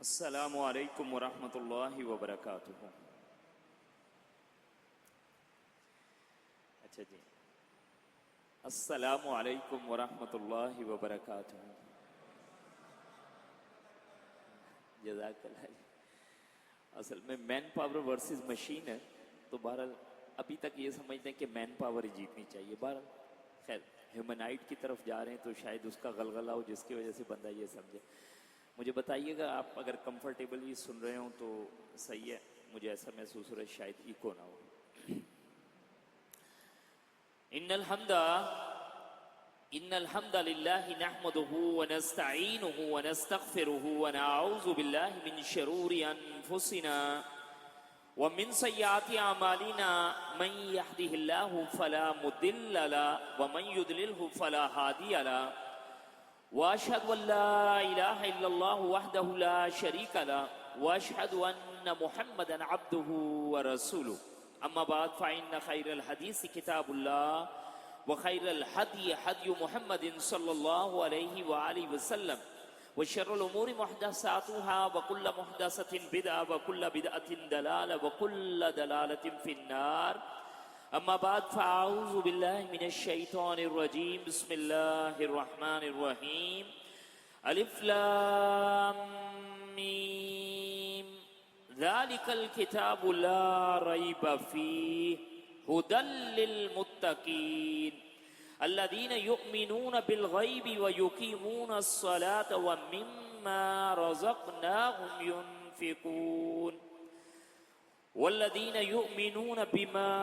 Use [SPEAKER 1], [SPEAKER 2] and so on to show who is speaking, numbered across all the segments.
[SPEAKER 1] السلام علیکم ورحمۃ اللہ وبرکاتہ۔ اچھا جی، السلام علیکم ورحمۃ اللہ وبرکاتہ۔ جزاک اللہ۔ اصل میں مین پاور ورسز مشین ہے، تو بہرحال ابھی تک یہ سمجھتے ہیں کہ مین پاور ہی جیتنی چاہیے۔ بہرحال خیر ہیومنائٹ کی طرف جا رہے ہیں تو شاید اس کا غلغلہ ہو جس کی وجہ سے بندہ یہ سمجھے۔ مجھے بتائیے گا آپ اگر کمفرٹیبلی سن رہے ہوں تو صحیح ہے، مجھے ایسا محسوس ہو رہا ہے شاید ایکو نہ ہو۔ ان الحمد للہ نحمده ونستعینه ونستغفره ونعوذ باللہ من شرور انفسنا ومن سیئات اعمالنا، من يهده الله فلا مضل له ومن يضلله فلا هادي له، واشهد ان لا اله الا الله وحده لا شريك له، واشهد ان محمدا عبده ورسوله، اما بعد فان خير الحديث كتاب الله وخير الهدي هدي محمد صلى الله عليه واله وسلم، وشر الامور محدثاتها وكل محدثة بدعة وكل بدعة ضلالة وكل ضلالة في النار، اما بعد فاعوذ باللہ من الشیطان الرجیم، بسم اللہ الرحمن الرحیم، الف لام میم، ذالک الکتاب لا ریب فیہ ھدی للمتقین الذین یؤمنون بالغیب ویقیمون الصلاة ومما رزقناہم ينفقون والذین یؤمنون بما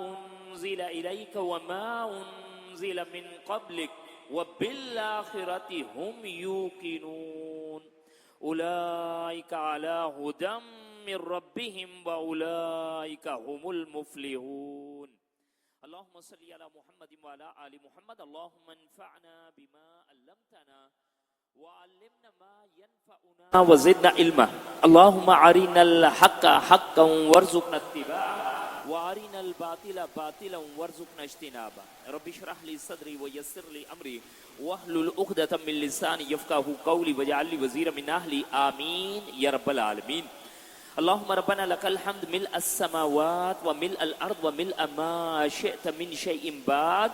[SPEAKER 1] انزل الیک وما انزل من قبلک وبالآخرۃ هم یوقنون اولئک علی ھدی من ربهم واولئک هم المفلحون۔ اللهم صل علی محمد وعلی آل محمد، اللهم انفعنا بما علمتنا وعلمنا ما ينفعنا وزدنا علما، اللهم أرنا الحق حقا وارزقنا اتباعه وأرنا الباطل باطلا وارزقنا اجتنابه، رب اشرح لي صدري ويسر لي أمري واحلل عقدة من لساني يفقهوا قولي واجعل لي وزيرا من أهلي، آمين يا رب العالمين۔ اللهم ربنا لك الحمد ملء السماوات وملء الأرض وملء ما شئت من شيء بعد،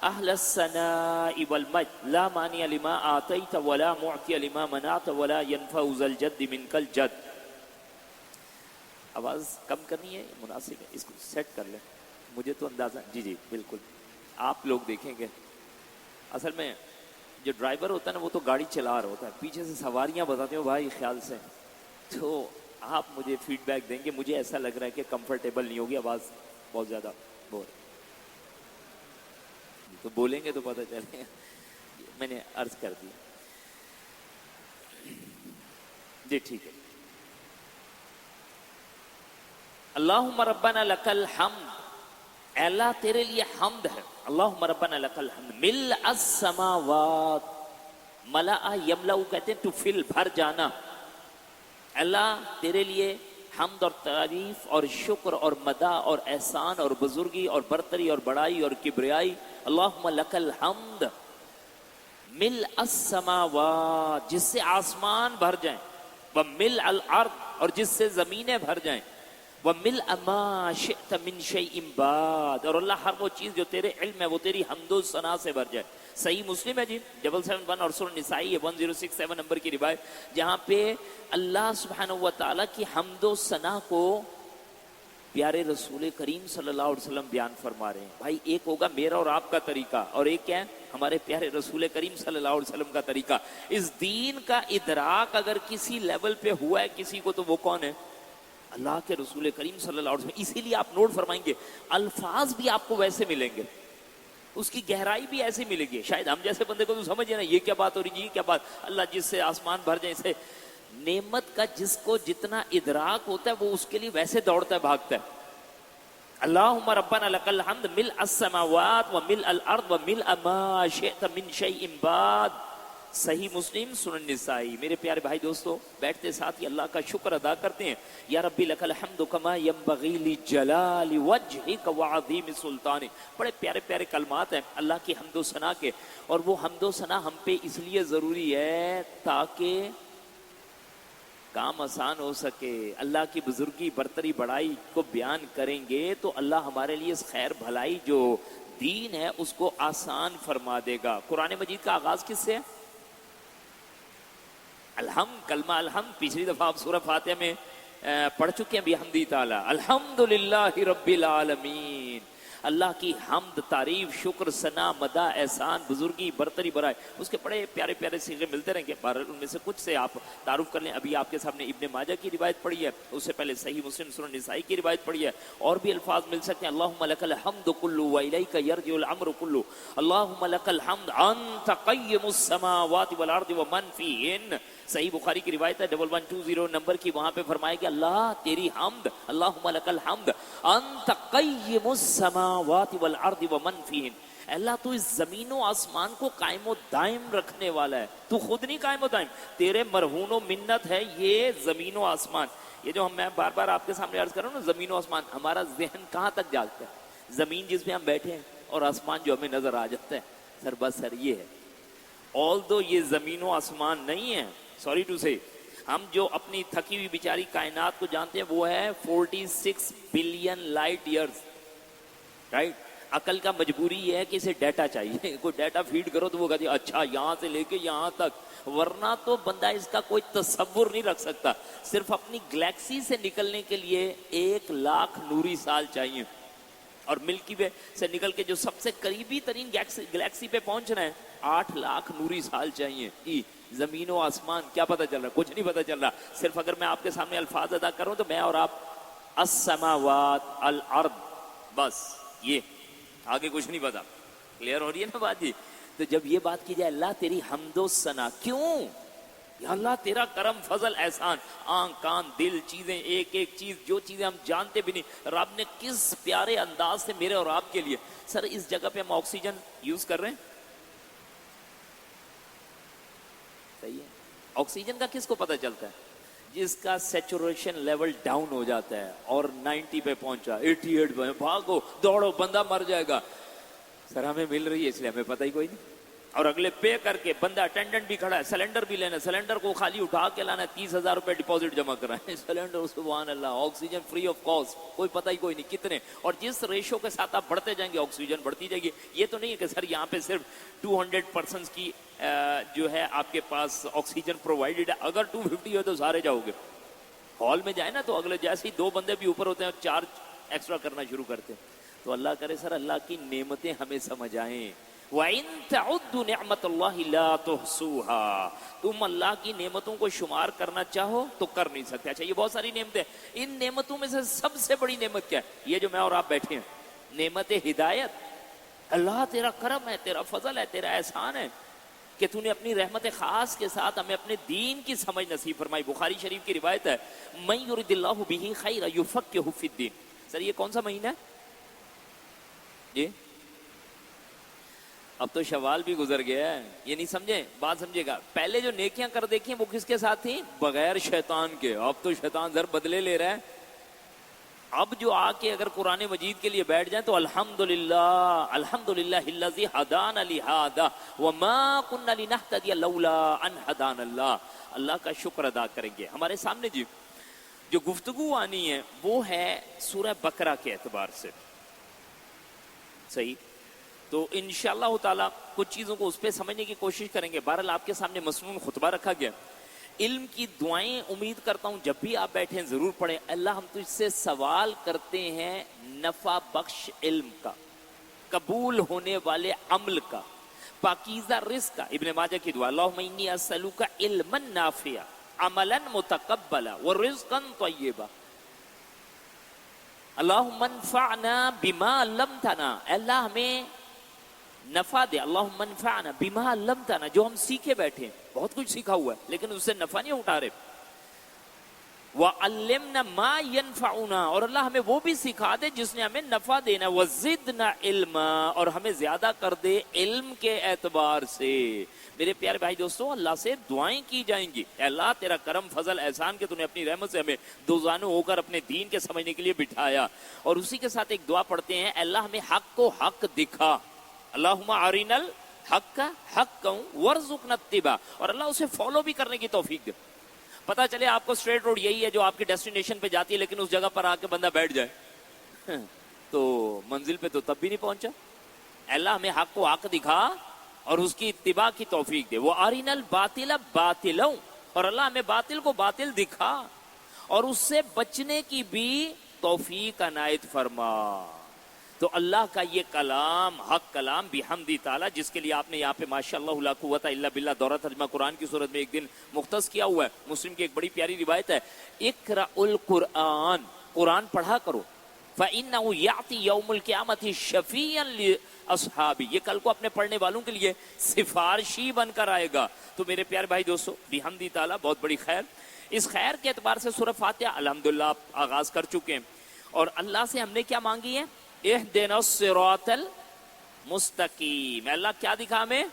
[SPEAKER 1] اہل الثناء والمجد لا مانع لما آتیت ولا معطی لما منعت ولا ينفع ذا الجد منک الجد۔ آواز کم کرنی ہے، مناسب ہے، اس کو سیٹ کر لیں، مجھے تو اندازہ جی بالکل آپ لوگ دیکھیں گے۔ اصل میں جو ڈرائیور ہوتا ہے نا وہ تو گاڑی چلا رہا ہوتا ہے، پیچھے سے سواریاں بتاتے ہو بھائی خیال سے، تو آپ مجھے فیڈ بیک دیں گے، مجھے ایسا لگ رہا ہے کہ کمفرٹیبل نہیں ہوگی، آواز بہت زیادہ بور، تو بولیں گے تو پتہ چلے گا۔ میں نے عرض کر دیا جی ٹھیک ہے۔ اللہم ربنا لک الحمد، اے اللہ تیرے لیے حمد ہے، اللہم ربنا لک الحمد ملء السماوات، ملأ یملأ کہتے ہیں ٹو فل، بھر جانا، اللہ تیرے لیے حمد اور تعریف اور شکر اور مدح اور احسان اور بزرگی اور برتری اور بڑائی اور کبریائی، اللہم لک الحمد ملء السماوات، جس سے آسمان بھر جائیں، وملء الارض، اور جس سے زمینیں بھر جائیں، وملء ما شئت من شیء بعد، اور اللہ ہر وہ چیز جو تیرے علم ہے وہ تیری حمد و ثنا سے بھر جائے۔ صحیح مسلم ہے جی 771 اور سورہ نسائی 1067 نمبر کی روایت، جہاں پہ اللہ سبحانہ و تعالیٰ کی حمد و ثنا کو پیارے رسول کریم صلی اللہ علیہ وسلم بیان فرما رہے ہیں۔ بھائی ایک ہوگا میرا اور آپ کا طریقہ، اور ایک کیا ہے ہمارے پیارے رسول کریم صلی اللہ علیہ وسلم کا طریقہ۔ اس دین کا ادراک اگر کسی لیول پہ ہوا ہے کسی کو تو وہ کون ہے؟ اللہ کے رسول کریم صلی اللہ علیہ وسلم۔ اسی لیے آپ نوٹ فرمائیں گے الفاظ بھی آپ کو ویسے ملیں گے، اس کی گہرائی بھی ایسی ملے گی۔ شاید ہم جیسے بندے کو تو سمجھے نا یہ کیا بات ہو رہی ہے، یہ کیا بات، اللہ جس سے آسمان بھر جائے، اسے نعمت کا جس کو جتنا ادراک ہوتا ہے وہ اس کے لیے ویسے دوڑتا ہے، بھاگتا ہے۔ اللہم ربنا لک الحمد ملء السماوات وملء الارض وملء ما شئت من شیء بعد، صحیح مسلم سنن نسائی۔ میرے پیارے بھائی دوستو، بیٹھتے ساتھ ہی اللہ کا شکر ادا کرتے ہیں۔ یا ربی لک الحمد کما ینبغی لجلال وجہک وعظیم سلطانک، بڑے پیارے پیارے کلمات ہیں اللہ کی حمد و ثنا کے، اور وہ حمد و ثنا ہم پہ اس لیے ضروری ہے تاکہ کام آسان ہو سکے، اللہ کی بزرگی برتری بڑائی کو بیان کریں گے تو اللہ ہمارے لیے اس خیر بھلائی جو دین ہے اس کو آسان فرما دے گا۔ قرآن مجید کا آغاز کس سے ہے؟ الحمد، کلمہ الحمد پچھلی دفعہ آپ سورہ فاتحہ میں پڑھ چکے ہیں بحمدہ تعالی، الحمدللہ رب العالمین، اللہ کی حمد، تعریف، شکر، ثنا، مدح، احسان، بزرگی، برتری، برائی، اس کے بڑے پیارے پیارے صیغے ملتے رہیں گے، بہرحال ان میں سے کچھ سے آپ تعارف کر لیں۔ ابھی آپ کے سامنے ابن ماجہ کی روایت پڑھی ہے، اس سے پہلے صحیح مسلم سنن نسائی کی روایت پڑھی ہے، اور بھی الفاظ مل سکتے ہیں۔ اللہم لک الحمد کلہ والیک یرجع الامر کلہ، اللہم لک الحمد انت قیم السماوات والارض ومن فیہن۔ صحیح بخاری کی روایت ہے 1120 نمبر کی، وہاں پہ فرمایا کہ اللہ تیری حمد، اللہم لک الحمد انت قیم السماوات والارض ومن فیہن، اللہ تو اس زمین و آسمان کو قائم و دائم رکھنے والا ہے، تو خود نہیں قائم و دائم، تیرے مرہون و منت ہے یہ زمین و آسمان۔ یہ جو میں بار بار آپ کے سامنے عرض کر رہا ہوں نا، زمین و آسمان، ہمارا ذہن کہاں تک جاگتا ہے؟ زمین جس میں ہم بیٹھے ہیں اور آسمان جو ہمیں نظر آ جاتا ہے، سر بس سر یہ ہے۔ آلدو یہ زمین و آسمان نہیں ہے، سوری ٹو سے، ہم جو اپنی تھکی ہوئی بیچاری کائنات کو جانتے ہیں وہ ہے 46 بلین لائٹ ایئرز، رائٹ؟ عقل کا مجبوری یہ ہے کہ اسے ڈیٹا چاہیے، کوئی ڈیٹا فیڈ کرو تو وہ کہتی ہے اچھا یہاں سے لے کے یہاں تک، ورنہ تو بندہ اس کا کوئی تصور نہیں رکھ سکتا۔ صرف اپنی گلیکسی سے نکلنے کے لیے 1,00,000 نوری سال چاہیے، اور ملکی وے سے نکل کے جو سب سے قریبی ترین گلیکسی پہ پہنچنا ہے 8,00,000 نوری سال چاہیے۔ زمین و آسمان کیا پتہ چل رہا ہے؟ کچھ نہیں پتہ چل رہا۔ صرف اگر میں آپ کے سامنے الفاظ ادا کروں تو میں اور آپ السماوات الارض، بس یہ، آگے کچھ نہیں پتا۔ کلیئر ہو رہی ہے نا بات جی؟ تو جب یہ بات کی جائے اللہ تیری حمد و ثنا، کیوں یا اللہ تیرا کرم فضل احسان، آنکھ کان دل چیزیں، ایک ایک چیز، جو چیزیں ہم جانتے بھی نہیں، رب نے کس پیارے انداز سے میرے اور آپ کے لیے۔ سر اس جگہ پہ ہم آکسیجن یوز کر رہے ہیں، صحیح ہے؟ آکسیجن کا کس کو پتہ چلتا ہے؟ جس کا سیچوریشن لیول ڈاؤن ہو جاتا ہے اور 90 پہ پہنچا، 88 پہ، بھاگو دوڑو بندہ مر جائے گا۔ سر ہمیں مل رہی ہے اس لیے ہمیں پتہ ہی کوئی نہیں، اور اگلے پے کر کے بندہ اٹینڈنٹ بھی کھڑا ہے، سلنڈر بھی لینا، سلنڈر کو خالی اٹھا کے لانا ہے، 30,000 روپے ڈپازٹ جمع کرائیں، سلنڈر، سبحان اللہ، آکسیجن فری آف کاسٹ، کوئی پتہ ہی کوئی نہیں کتنے، اور جس ریشو کے ساتھ آپ بڑھتے جائیں گے آکسیجن بڑھتی جائے گی۔ یہ تو نہیں ہے کہ سر یہاں پہ صرف 200% کی جو ہے آپ کے پاس آکسیجن پرووائڈڈ ہے، اگر 250 ہے تو سارے جاؤ گے۔ ہال میں جائیں نا تو اگلے جیسے ہی 2 بندے بھی اوپر ہوتے ہیں چارج ایکسٹرا کرنا شروع کرتے ہیں۔ تو اللہ کرے سر اللہ کی نعمتیں ہمیں سمجھ آئیں۔ وَإِن تَعُدُّوا نِعْمَةَ اللَّهِ لَا تُحْصُوهَا، تم اللہ کی نعمتوں کو شمار کرنا چاہو تو کر نہیں سکتے۔ اچھا یہ بہت ساری نعمتیں، ان نعمتوں میں سے سب سے بڑی نعمت کیا ہے؟ یہ جو میں اور آپ بیٹھے ہیں، نعمت ہدایت۔ اللہ تیرا کرم ہے، تیرا فضل ہے، تیرا احسان ہے کہ تو نے اپنی رحمت خاص کے ساتھ ہمیں اپنے دین کی سمجھ نصیب فرمائی۔ بخاری شریف کی روایت ہے مَن يُرِدِ اللَّهُ بِهِ خَيْرًا يُفَقِّهُ فِي الدِّينِ۔ سر یہ کون سا مہینہ ہے جی؟ اب تو شوال بھی گزر گیا ہے، یہ نہیں سمجھے، بات سمجھے گا۔ پہلے جو نیکیاں کر دیکھی وہ کس کے ساتھ تھیں؟ بغیر شیطان کے۔ اب تو شیطان ذر بدلے لے رہا ہے۔ اب جو آ کے اگر قرآن مجید کے لیے بیٹھ جائیں تو الحمدللہ الحمدللہ الذی ہدانا لہذا وما كنا لنهتدی لولا ان ہدانا اللہ، اللہ کا شکر ادا کریں گے۔ ہمارے سامنے جی جو گفتگو آنی ہے وہ ہے سورہ بقرہ کے اعتبار سے، صحیح؟ تو انشاءاللہ تعالی کچھ چیزوں کو اس پہ سمجھنے کی کوشش کریں گے۔ بہرحال آپ کے سامنے مسنون خطبہ رکھا گیا۔ علم کی دعائیں امید کرتا ہوں جب بھی آپ بیٹھیں ضرور پڑھیں۔ اللہ ہم تجھ سے سوال کرتے ہیں نفع بخش علم کا، قبول ہونے والے عمل کا، پاکیزہ رزق کا۔ ابن ماجہ کی دعا اللہم انی اسألوک علما نافعا عملا متقبلا ورزقا طیبا، اللہم انفعنا بما علمتنا، اللہ ہمیں نفع دے، اللہم انفعنا بما علمتنا، جو ہم سیکھے بیٹھے ہیں، بہت کچھ سیکھا ہوا ہے لیکن اس سے نفع نہیں اٹھا رہے۔ وَعَلِّمْنَا مَا يَنْفَعُنَا، اور اللہ ہمیں وہ بھی سکھا دے جس نے ہمیں نفع دینا، وَزِدْنَا عِلْمًا، اور ہمیں زیادہ کر دے علم کے اعتبار سے۔ میرے پیارے بھائی دوستو، اللہ سے دعائیں کی جائیں گی، اے اللہ تیرا کرم فضل احسان کہ تو نے اپنی رحمت سے ہمیں دوزانوں ہو کر اپنے دین کے سمجھنے کے لیے بٹھایا۔ اور اسی کے ساتھ ایک دعا پڑھتے ہیں، اے اللہ ہمیں حق کو حق دکھا، اللہم ارنا الحق حقا وارزقنا اتباعہ، اور اللہ اسے فالو بھی کرنے کی توفیق دے۔ پتہ چلے آپ کو اسٹریٹ روڈ یہی ہے جو آپ کی ڈیسٹینیشن پہ جاتی ہے، لیکن اس جگہ پر آ کے بندہ بیٹھ جائے تو منزل پہ تو تب بھی نہیں پہنچا. اللہ ہمیں حق کو حق دکھا اور اس کی اتباع کی توفیق دے. وہ آرین الباطل باطلا، اور اللہ ہمیں باطل کو باطل دکھا اور اس سے بچنے کی بھی توفیق عنایت فرما. تو اللہ کا یہ کلام حق کلام بحمدی تعالیٰ، جس کے لیے آپ نے یہاں پہ ماشاءاللہ لا قوت الا باللہ دورہ ترجمہ قرآن کی صورت میں ایک دن مختص کیا ہوا ہے. مسلم کی ایک بڑی پیاری روایت ہے، اقرأ القرآن، قرآن پڑھا کرو، فَإِنَّهُ يَعْتِي يَوْمُ الْقِيَامَةِ شَفِيًّا لِأَصْحَابِهِ، یہ کل کو اپنے پڑھنے والوں کے لیے سفارشی بن کر آئے گا. تو میرے پیارے بھائی دوستو، بحمدی تعالیٰ بہت بڑی خیر. اس خیر کے اعتبار سے سورہ فاتحہ الحمدللہ آپ آغاز کر چکے ہیں، اور اللہ سے ہم نے کیا مانگی ہے؟ اہدنا الصراط المستقیم. اللہ کیا دکھا ہمیں؟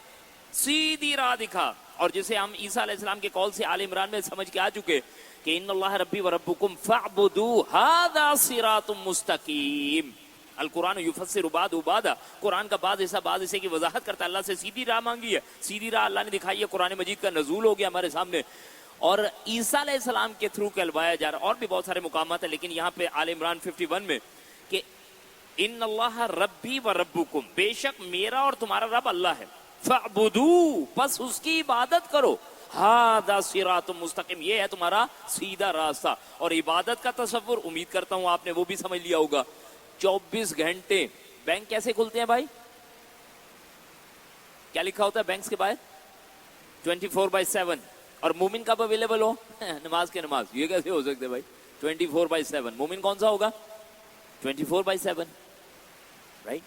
[SPEAKER 1] سیدھی راہ دکھا. اور جسے ہم عیسیٰ علیہ السلام کے قول سے آل عمران میں سمجھ کے آ چکے کہ ان اللہ ربی و ربکم فاعبدوا ھذا صراط مستقیم. القرآن یفسر بعض بعضا، قرآن کا بعض حصہ بعض حصے کی وضاحت کرتا ہے. اللہ سے سیدھی راہ مانگی ہے، سیدھی راہ اللہ نے دکھائی ہے. قرآن مجید کا نزول ہو گیا ہمارے سامنے، اور عیسیٰ علیہ السلام کے تھرو کہلوایا جا رہا. اور بھی بہت سارے مقامات ہیں، لیکن یہاں پہ آل عمران 51 میں کہ ان اللہ ربی و ربکم، بے شک میرا اور تمہارا رب اللہ ہے، فاعبدوا، پس اس کی عبادت کرو، ھذا صراط مستقیم، یہ ہے تمہارا سیدھا راستہ. اور عبادت کا تصور امید کرتا ہوں آپ نے وہ بھی سمجھ لیا ہوگا. 24 گھنٹے بینک کیسے کھلتے ہیں بھائی؟ کیا لکھا ہوتا ہے بینکس کے باہر؟ 24/7. اور مومن کب اویلیبل ہو؟ نماز کے نماز. یہ کیسے ہو سکتے بھائی؟ 24/7. مومن کون سا ہوگا؟ 24/7 رائٹ.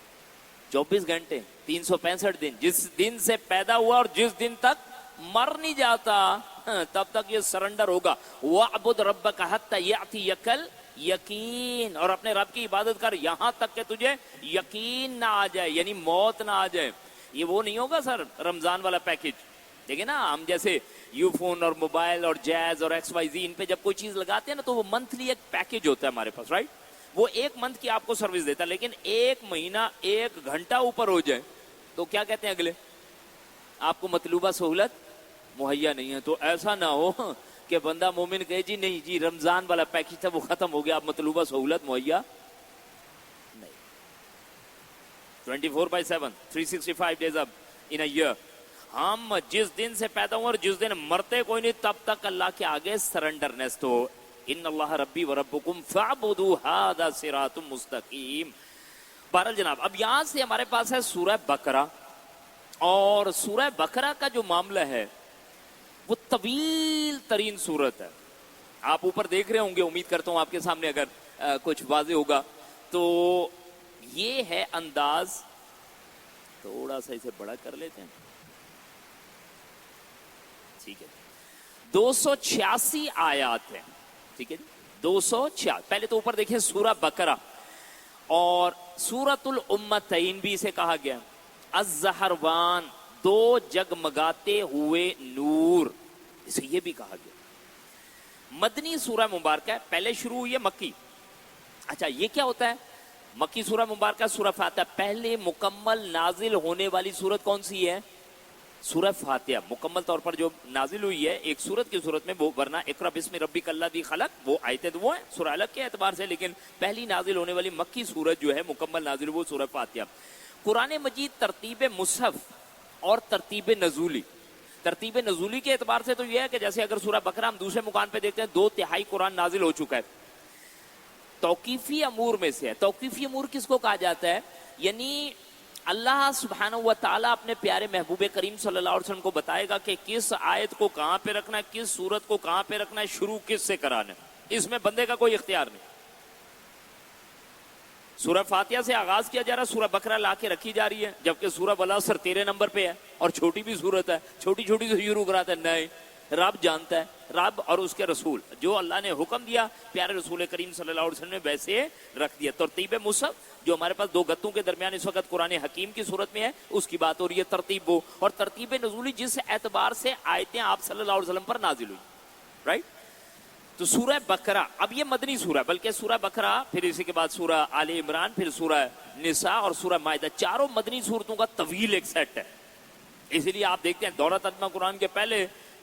[SPEAKER 1] 24 گھنٹے 365 دن، جس دن سے پیدا ہوا اور جس دن تک مر نہیں جاتا تب تک یہ سرنڈر ہوگا. وَاعْبُدْ رَبَّكَ حَتَّى يَأْتِيَكَ الْيَقِينُ، اور اپنے رب کی عبادت کر یہاں تک کہ تجھے یقین نہ آ جائے، یعنی موت نہ آ جائے. یہ وہ نہیں ہوگا سر رمضان والا پیکج. دیکھیں نا ہم جیسے یو فون اور موبائل اور جیز اور XYZ ان پہ جب کوئی چیز لگاتے ہیں نا تو وہ منتھلی ایک پیکج ہوتا ہے ہمارے پاس، رائٹ. وہ 1 منتھ کی آپ کو سروس دیتا ہے، لیکن 1 مہینہ 1 گھنٹہ اوپر ہو جائے تو کیا کہتے ہیں اگلے؟ آپ کو مطلوبہ سہولت مہیا نہیں ہے. تو ایسا نہ ہو کہ بندہ مومن کہے جی نہیں جی رمضان والا پیکج تھا وہ ختم ہو گیا، اب مطلوبہ سہولت مہیا نہیں. 24/7 365 days اب in a year. ہم جس دن سے پیدا ہوں اور جس دن مرتے کوئی نہیں تب تک اللہ کے آگے سرنڈرنس. تو ان اللہ ربی و ربکم فاعبدوا ھذا صراط مستقیم. بہرحال جناب اب یہاں سے ہمارے پاس ہے سورہ بقرہ، اور سورہ بقرہ کا جو معاملہ ہے وہ طویل ترین سورت ہے. آپ اوپر دیکھ رہے ہوں گے، امید کرتا ہوں آپ کے سامنے اگر کچھ واضح ہوگا. تو یہ ہے انداز، تھوڑا سا اسے بڑا کر لیتے ہیں، ٹھیک ہے. 286 آیات ہیں، ٹھیک ہے جی 286. پہلے تو اوپر دیکھیں سورہ بقرہ، اور سورۃ الامتین بھی اسے کہا گیا. الزہروان، 2 جگمگاتے ہوئے نور، اسے یہ بھی کہا گیا. مدنی سورہ مبارکہ ہے، پہلے شروع ہوئی ہے مکی. اچھا یہ کیا ہوتا ہے؟ مکی سورہ مبارکہ سورہ فاتحہ. پہلے مکمل نازل ہونے والی سورت کون سی ہے؟ سورہ فاتحہ. مکمل طور پر جو نازل ہوئی ہے ایک سورت کی صورت میں، وہ ورنہ اقرا بسم ربک الذی خلق وہ آیتیں وہ ہیں سورہ الگ کے اعتبار سے، لیکن پہلی نازل ہونے والی مکی سورت جو ہے مکمل نازل وہ سورہ فاتحہ. قرآن مجید ترتیب مصحف اور ترتیب نزولی. ترتیب نزولی کے اعتبار سے تو یہ ہے کہ جیسے اگر سورہ بقرہ ہم دوسرے مقام پہ دیکھتے ہیں 2/3 قرآن نازل ہو چکا ہے. توقیفی امور میں سے ہے. توقیفی امور کس کو کہا جاتا ہے؟ یعنی اللہ سبحانہ و تعالیٰ اپنے پیارے محبوب کریم صلی اللہ علیہ وسلم کو بتائے گا کہ کس آیت کو کہاں پہ رکھنا ہے، کس سورت کو کہاں پہ رکھنا ہے، شروع کس سے کرانا ہے. اس میں بندے کا کوئی اختیار نہیں. سورہ فاتحہ سے آغاز کیا جا رہا ہے، سورہ بقرہ لا کے رکھی جا رہی ہے، جبکہ سورہ والعصر 13 نمبر پہ ہے اور چھوٹی بھی سورت ہے. چھوٹی چھوٹی سے شروع کراتا ہے. نہیں، رب جانتا ہے، رب اور اس کے رسول، جو اللہ نے حکم دیا پیارے رسول کریم صلی اللہ علیہ وسلم نے ویسے رکھ دیا. ترتیب مصحف جو ہمارے پاس 2 گتوں کے درمیان اس وقت قرآن حکیم کی صورت میں ہے اس کی بات ہو رہی ہے. ترتیب وہ، اور ترتیب نزولی جس اعتبار سے آیتیں آپ صلی اللہ علیہ وسلم پر نازل ہوئی، رائٹ. تو سورہ بقرہ اب یہ مدنی سورہ، بلکہ سورہ بقرہ پھر اسی کے بعد سورہ آل عمران، پھر سورہ نساء اور سورہ مائدہ، چاروں مدنی صورتوں کا طویل ایک سیٹ ہے. اسی لیے آپ دیکھتے ہیں دورہ ترجمہ قرآن کے پہلے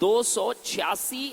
[SPEAKER 1] 286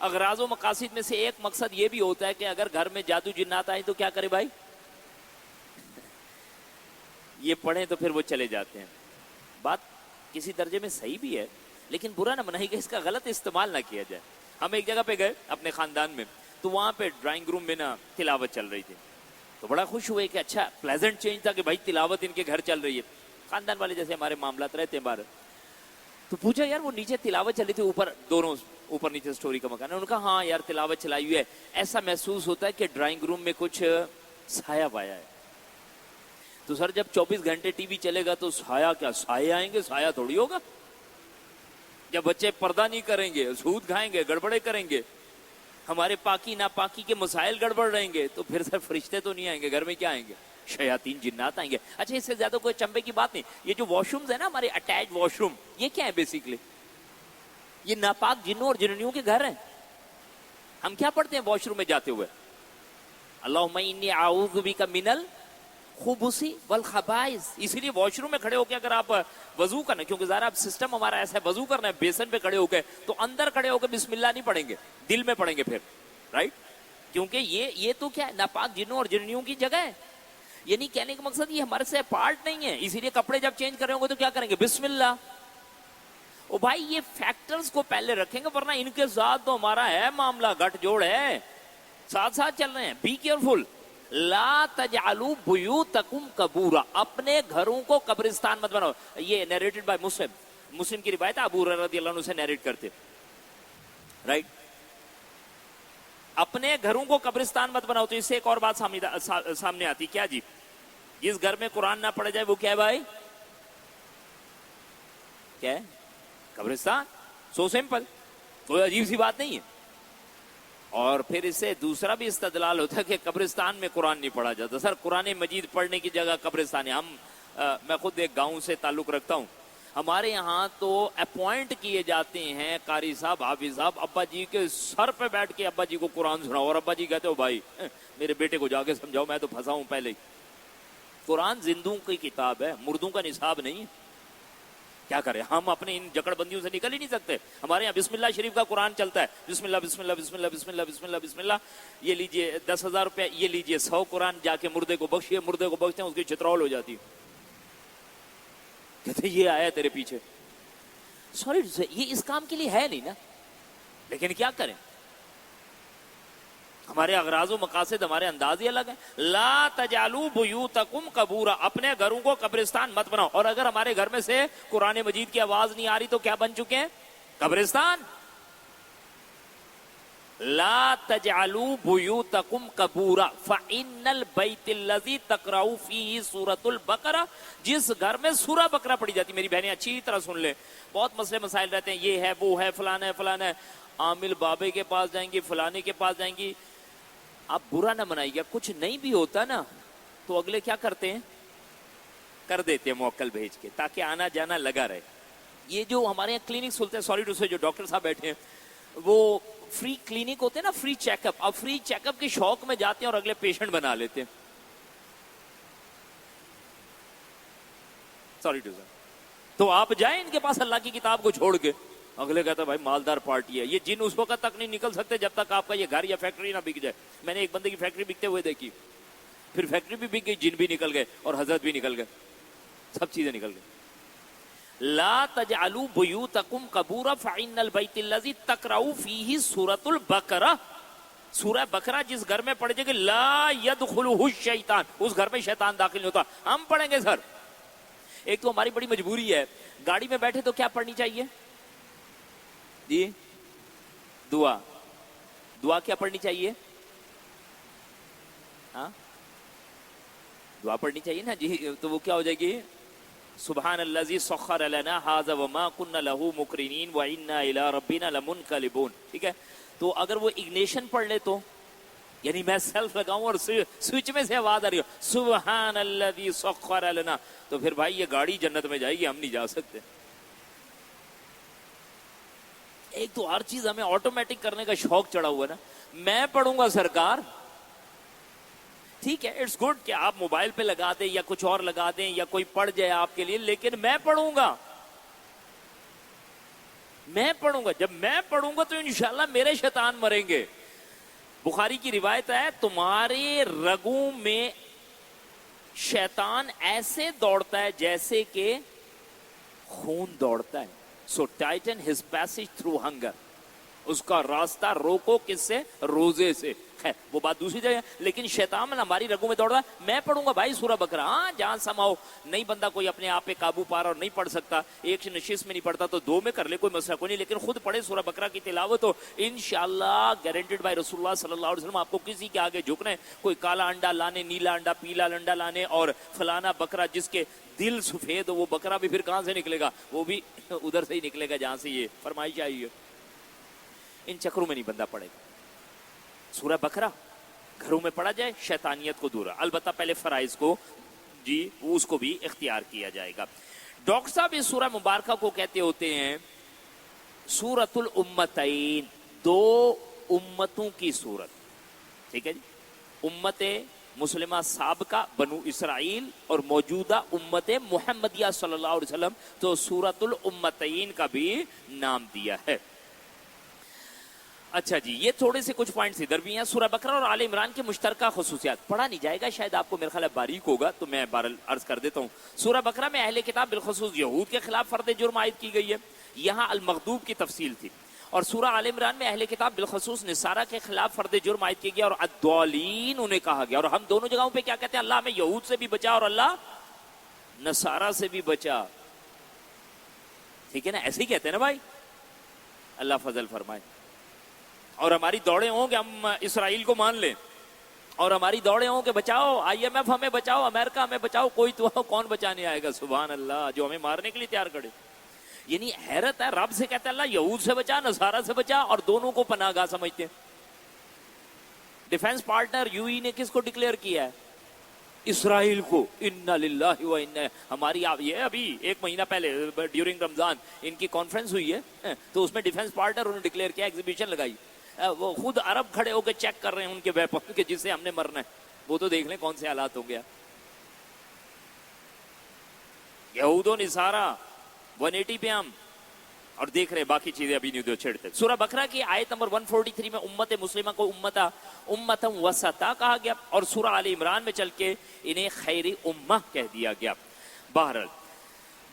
[SPEAKER 1] اغراض و مقاصد میں سے ایک مقصد یہ بھی ہوتا ہے کہ اگر گھر میں جادو جنات آئے تو کیا کرے بھائی؟ یہ پڑھیں تو پھر وہ چلے جاتے ہیں. بات کسی درجے میں صحیح بھی ہے لیکن برا نہ منائے کہ اس کا غلط استعمال نہ کیا جائے. ہم ایک جگہ پہ گئے اپنے خاندان میں, تو وہاں پہ ڈرائنگ روم میں نا تلاوت چل رہی تھی, تو بڑا خوش ہوئے کہ اچھا پلیزنٹ چینج تھا کہ بھائی تلاوت ان کے گھر چل رہی ہے. خاندان والے جیسے ہمارے معاملات رہتے ہیں باہر, تو پوچھا یار وہ نیچے تلاوت چل رہی تھی, اوپر دونوں اوپر نیچے سٹوری کا مکان ہے. انہوں نے کہا ہاں یار تلاوت چلائی ہوئی ہے, ایسا محسوس ہوتا ہے کہ ڈرائنگ روم میں کچھ سایہ پایا ہے. تو سر جب 24 گھنٹے ٹی وی چلے گا تو سایہ کیا, سایہ آئیں گے, سایہ تھوڑی ہوگا. جب بچے پردہ نہیں کریں گے, سود کھائیں گے, گڑبڑے کریں گے, ہمارے پاکی ناپاکی کے مسائل گڑبڑ رہیں گے, تو پھر سر فرشتے تو نہیں آئیں گے, گھر میں کیا آئیں گے؟ شیاطین جنات آئیں گے. اچھا اس سے زیادہ کوئی چمبے کی بات نہیں. یہ جو واش رومز ہیں نا ہمارے اٹیچ واش روم, یہ کیا ہے بیسیکلی؟ یہ ناپاک جنوں اور جننیوں کے گھر ہیں. ہم کیا پڑھتے ہیں واش روم میں جاتے ہوئے؟ اللہم انی اعوذ بک من الخبث والخبائث. اسی لیے واش روم میں کھڑے ہو کے اگر آپ وضو کرنا, کیونکہ ذرا اب سسٹم ہمارا ایسا ہے وضو کرنا ہے بیسن پہ کھڑے ہو کے, تو اندر کھڑے ہو کے بسم اللہ نہیں پڑھیں گے, دل میں پڑھیں گے پھر, رائٹ؟ کیونکہ یہ تو کیا ہے, ناپاک جنوں اور جننیوں کی جگہ ہے. یعنی کہنے کا مقصد یہ ہمارے سے پارٹ نہیں ہے. اسی لیے کپڑے جب چینج کر رہے ہوں گے تو کیا کریں گے؟ بسم اللہ. او بھائی یہ فیکٹرز کو پہلے رکھیں گے, ورنہ ان کے ساتھ تو ہمارا ہے معاملہ, گٹھ جوڑ ہے, ساتھ ساتھ چل رہے ہیں. Be careful. لا تجعلوا بیوتکم قبورا, اپنے گھروں کو قبرستان مت بناؤ. یہ نیریٹڈ بائی مسلم, مسلم کی روایت ہے, ابو ہریرہ رضی اللہ عنہ سے نیریٹ کرتے, رائٹ؟ اپنے گھروں کو قبرستان مت بناؤ. تو اس سے ایک اور بات سامنے آتی, کیا جی؟ جس گھر میں قرآن نہ پڑھا جائے وہ کیا ہے بھائی؟ کیا ہے؟ قبرستان. سو سمپل, کوئی عجیب سی بات نہیں ہے. اور پھر اس سے دوسرا بھی استدلال ہوتا ہے کہ قبرستان میں قرآن نہیں پڑھا جاتا. سر قرآن مجید پڑھنے کی جگہ قبرستان ہے. میں خود ایک گاؤں سے تعلق رکھتا ہوں, ہمارے یہاں تو اپوائنٹ کیے جاتے ہیں قاری صاحب, حافظ صاحب, ابا جی کے سر پہ بیٹھ کے ابا جی کو قرآن سناؤ, اور ابا جی کہتے ہو بھائی میرے بیٹے کو جا کے سمجھاؤ, میں تو پھنسا ہوں پہلے ہی. قرآن زندوں کی کتاب ہے, مردوں کا نصاب نہیں ہے. کیا کریں ہم, اپنے ان جکڑ بندیوں سے نکل ہی نہیں سکتے. ہمارے یہاں بسم اللہ شریف کا قرآن چلتا ہے, بسم اللہ بسم اللہ بسم اللہ بسم اللہ بسم اللہ بسم اللہ. یہ لیجئے 10,000 روپے, یہ لیجئے 100 قرآن, جا کے مردے کو بخشیے. مردے کو بخشتے ہیں, اس کی چترول ہو جاتی, کہتے یہ آیا تیرے پیچھے. سوری یہ اس کام کے لیے ہے نہیں نا, لیکن کیا کریں, ہمارے اغراض و مقاصد, ہمارے انداز ہی الگ ہیں. لا تجعلوا بیوتکم قبورا, اپنے گھروں کو قبرستان مت بناؤ. اور اگر ہمارے گھر میں سے قرآن مجید کی آواز نہیں آ رہی تو کیا بن چکے ہیں؟ قبرستان. لا تجعلوا بیوتکم قبورا فإن البیت الذی تقرأ فیہ سورۃ البقرہ, جس گھر میں سورہ بقرہ پڑھی جاتی. میری بہنیں اچھی طرح سن لیں, بہت مسئلے مسائل رہتے ہیں, یہ ہے وہ ہے فلانا ہے فلانا ہے, عامل بابے کے پاس جائیں گی, فلانے کے پاس جائیں گی. آپ برا نہ منائیے, کچھ نہیں بھی ہوتا نا تو اگلے کیا کرتے ہیں, کر دیتے ہیں موکل بھیج کے, تاکہ آنا جانا لگا رہے. یہ جو ہمارے یہاں کلینک کھلتے ہیں, سوری ٹو سے, جو ڈاکٹر صاحب بیٹھے ہیں وہ فری کلینک ہوتے ہیں نا, فری چیک اپ. اب فری چیک اپ کے شوق میں جاتے ہیں اور اگلے پیشنٹ بنا لیتے ہیں. سوری ٹو سر, تو آپ جائیں ان کے پاس اللہ کی کتاب کو چھوڑ کے, اگلے کہتا ہے بھائی مالدار پارٹی ہے. یہ جن اس وقت تک نہیں نکل سکتے جب تک آپ کا یہ گھر یا فیکٹری نہ بک جائے. میں نے ایک بندے کی فیکٹری بکتے ہوئے دیکھی, پھر فیکٹری بھی بک گئی, جن بھی نکل گئے اور حضرت بھی نکل گئے, سب چیزیں نکل گئی. لا تجعلوا بیوتکم قبورا فإن البیت الذی تقرأ فیہ سورۃ البقرہ, سورہ بقرہ جس گھر میں پڑھ جائے گی, لا يدخلہ الشیطان, اس گھر میں شیطان داخل نہیں ہوتا. ہم پڑھیں گے سر. ایک تو ہماری بڑی مجبوری ہے, گاڑی میں بیٹھے تو کیا پڑھنی چاہیے جی؟ دعا. دعا کیا پڑھنی چاہیے؟ ہاں دعا پڑھنی چاہیے نا جی. تو وہ کیا ہو جائے گی؟ سبحان الذی سخر لنا ھذا وما كنا له مقرنین وانا الی ربنا لمنقلبون. ٹھیک ہے, تو اگر وہ اگنیشن پڑھ لے تو, یعنی میں سیلف لگاؤں اور سوئچ میں سے آواز آ رہی ہو سبحان الذی سخر لنا, تو پھر بھائی یہ گاڑی جنت میں جائے گی, ہم نہیں جا سکتے. ایک تو ہر چیز ہمیں آٹومیٹک کرنے کا شوق چڑھا ہوا ہے نا. میں پڑھوں گا سرکار, ٹھیک ہے اٹس گڈ کہ آپ موبائل پہ لگا دیں یا کچھ اور لگا دیں یا کوئی پڑھ جائے آپ کے لیے, لیکن میں پڑھوں گا. میں پڑھوں گا, جب میں پڑھوں گا تو انشاءاللہ میرے شیطان مریں گے. بخاری کی روایت ہے تمہارے رگوں میں شیطان ایسے دوڑتا ہے جیسے کہ خون دوڑتا ہے. So tighten his passage through hunger, اس کا راستہ روکو کس سے؟ روزے سے. خیر وہ بات دوسری جگہ, لیکن شیطان ہماری رگوں میں دوڑ رہا ہے. میں پڑھوں گا بھائی سورہ بقرہ, ہاں جہاں سماؤ, نہیں بندہ کوئی اپنے آپ پہ قابو پا رہا اور نہیں پڑھ سکتا, ایک نشست میں نہیں پڑھتا تو دو میں کر لے, کوئی مسئلہ کوئی نہیں, لیکن خود پڑھے سورہ بقرہ کی تلاوت ہو, انشاءاللہ گارنٹیڈ بائی رسول اللہ صلی اللہ علیہ وسلم آپ کو کسی کے آگے جھکنا ہے. کوئی کالا انڈا لانے, نیلا انڈا, پیلا انڈا لانے اور فلانا بکرا جس کے دل سفید ہو, وہ بکرا بھی پھر کہاں سے نکلے گا؟ وہ بھی ادھر سے ہی نکلے گا جہاں سے یہ فرمائش آئی ہے. ان چکروں میں نہیں بندہ پڑے گا. سورہ بقرہ گھروں میں پڑھا جائے, شیطانیت کو دور, البتہ پہلے فرائض کو جی اس کو بھی اختیار کیا جائے گا. ڈاکٹر صاحب اس سورہ مبارکہ کو کہتے ہوتے ہیں سورۃ الامتین, دو امتوں کی سورت. ٹھیک ہے جی, امت مسلمہ سابقہ بنو اسرائیل اور موجودہ امت محمدیہ صلی اللہ علیہ وسلم, تو سورۃ الامتین کا بھی نام دیا ہے. اچھا جی, یہ تھوڑے سے کچھ پوائنٹس ادھر بھی ہیں. سورہ بقرہ اور آل عمران کی مشترکہ خصوصیات پڑھا نہیں جائے گا, شاید آپ کو میرا خیال ہے باریک ہوگا, تو میں بہرحال عرض کر دیتا ہوں. سورہ بقرہ میں اہل کتاب بالخصوص یہود کے خلاف فرد جرم عائد کی گئی ہے, یہاں المغضوب کی تفصیل تھی. اور سورہ آل عمران میں اہل کتاب بالخصوص نصارہ کے خلاف فرد جرم عائد کی گیا اور الضالین انہیں کہا گیا. اور ہم دونوں جگہوں پہ کیا کہتے ہیں؟ اللہ ہمیں یہود سے بھی بچا اور اللہ نصارہ سے بھی بچا. ٹھیک ہے نا, ایسے ہی کہتے ہیں نا بھائی, اللہ فضل فرمائے. اور ہماری دوڑیں ہوں کہ ہم اسرائیل کو مان لیں, اور ہماری دوڑیں ہوں کہ بچاؤ آئی ایم ایف ہمیں بچاؤ, امریکہ ہمیں بچاؤ, کوئی تو کون بچانے آئے گا؟ سبحان اللہ, جو ہمیں مارنے کے لیے تیار کھڑے. یعنی حیرت ہے, رب سے کہتا ہے اللہ یہود سے بچا, نصارہ سے بچا, اور دونوں کو پناہ گاہ سمجھتے ہیں. ڈیفنس پارٹنر یو ای نے کس کو ڈکلیئر کیا ہے؟ اسرائیل کو. انا للہ و انا, ہماری یہ ابھی ایک مہینہ پہلے ڈیورنگ رمضان ان کی کانفرنس ہوئی ہے, تو اس میں ڈیفنس پارٹنر انہوں نے ڈکلیئر کیا, ایگزیبیشن لگائی, وہ خود عرب کھڑے ہو کے چیک کر رہے ہیں ان کے ویپن کے جس سے ہم نے مرنا ہے. وہ تو دیکھ لیں کون سے حالات ہو گیا. یہود و نصارہ 180 پہ ہم, اور دیکھ رہے باقی چیزیں ابھی نہیں چھڑتے. سورہ بقرہ کی آیت نمبر 143 میں امت مسلمہ کو امتم وسطا کہا گیا, اور سورہ آل عمران میں چل کے انہیں خیر امہ کہہ دیا گیا. بہرحال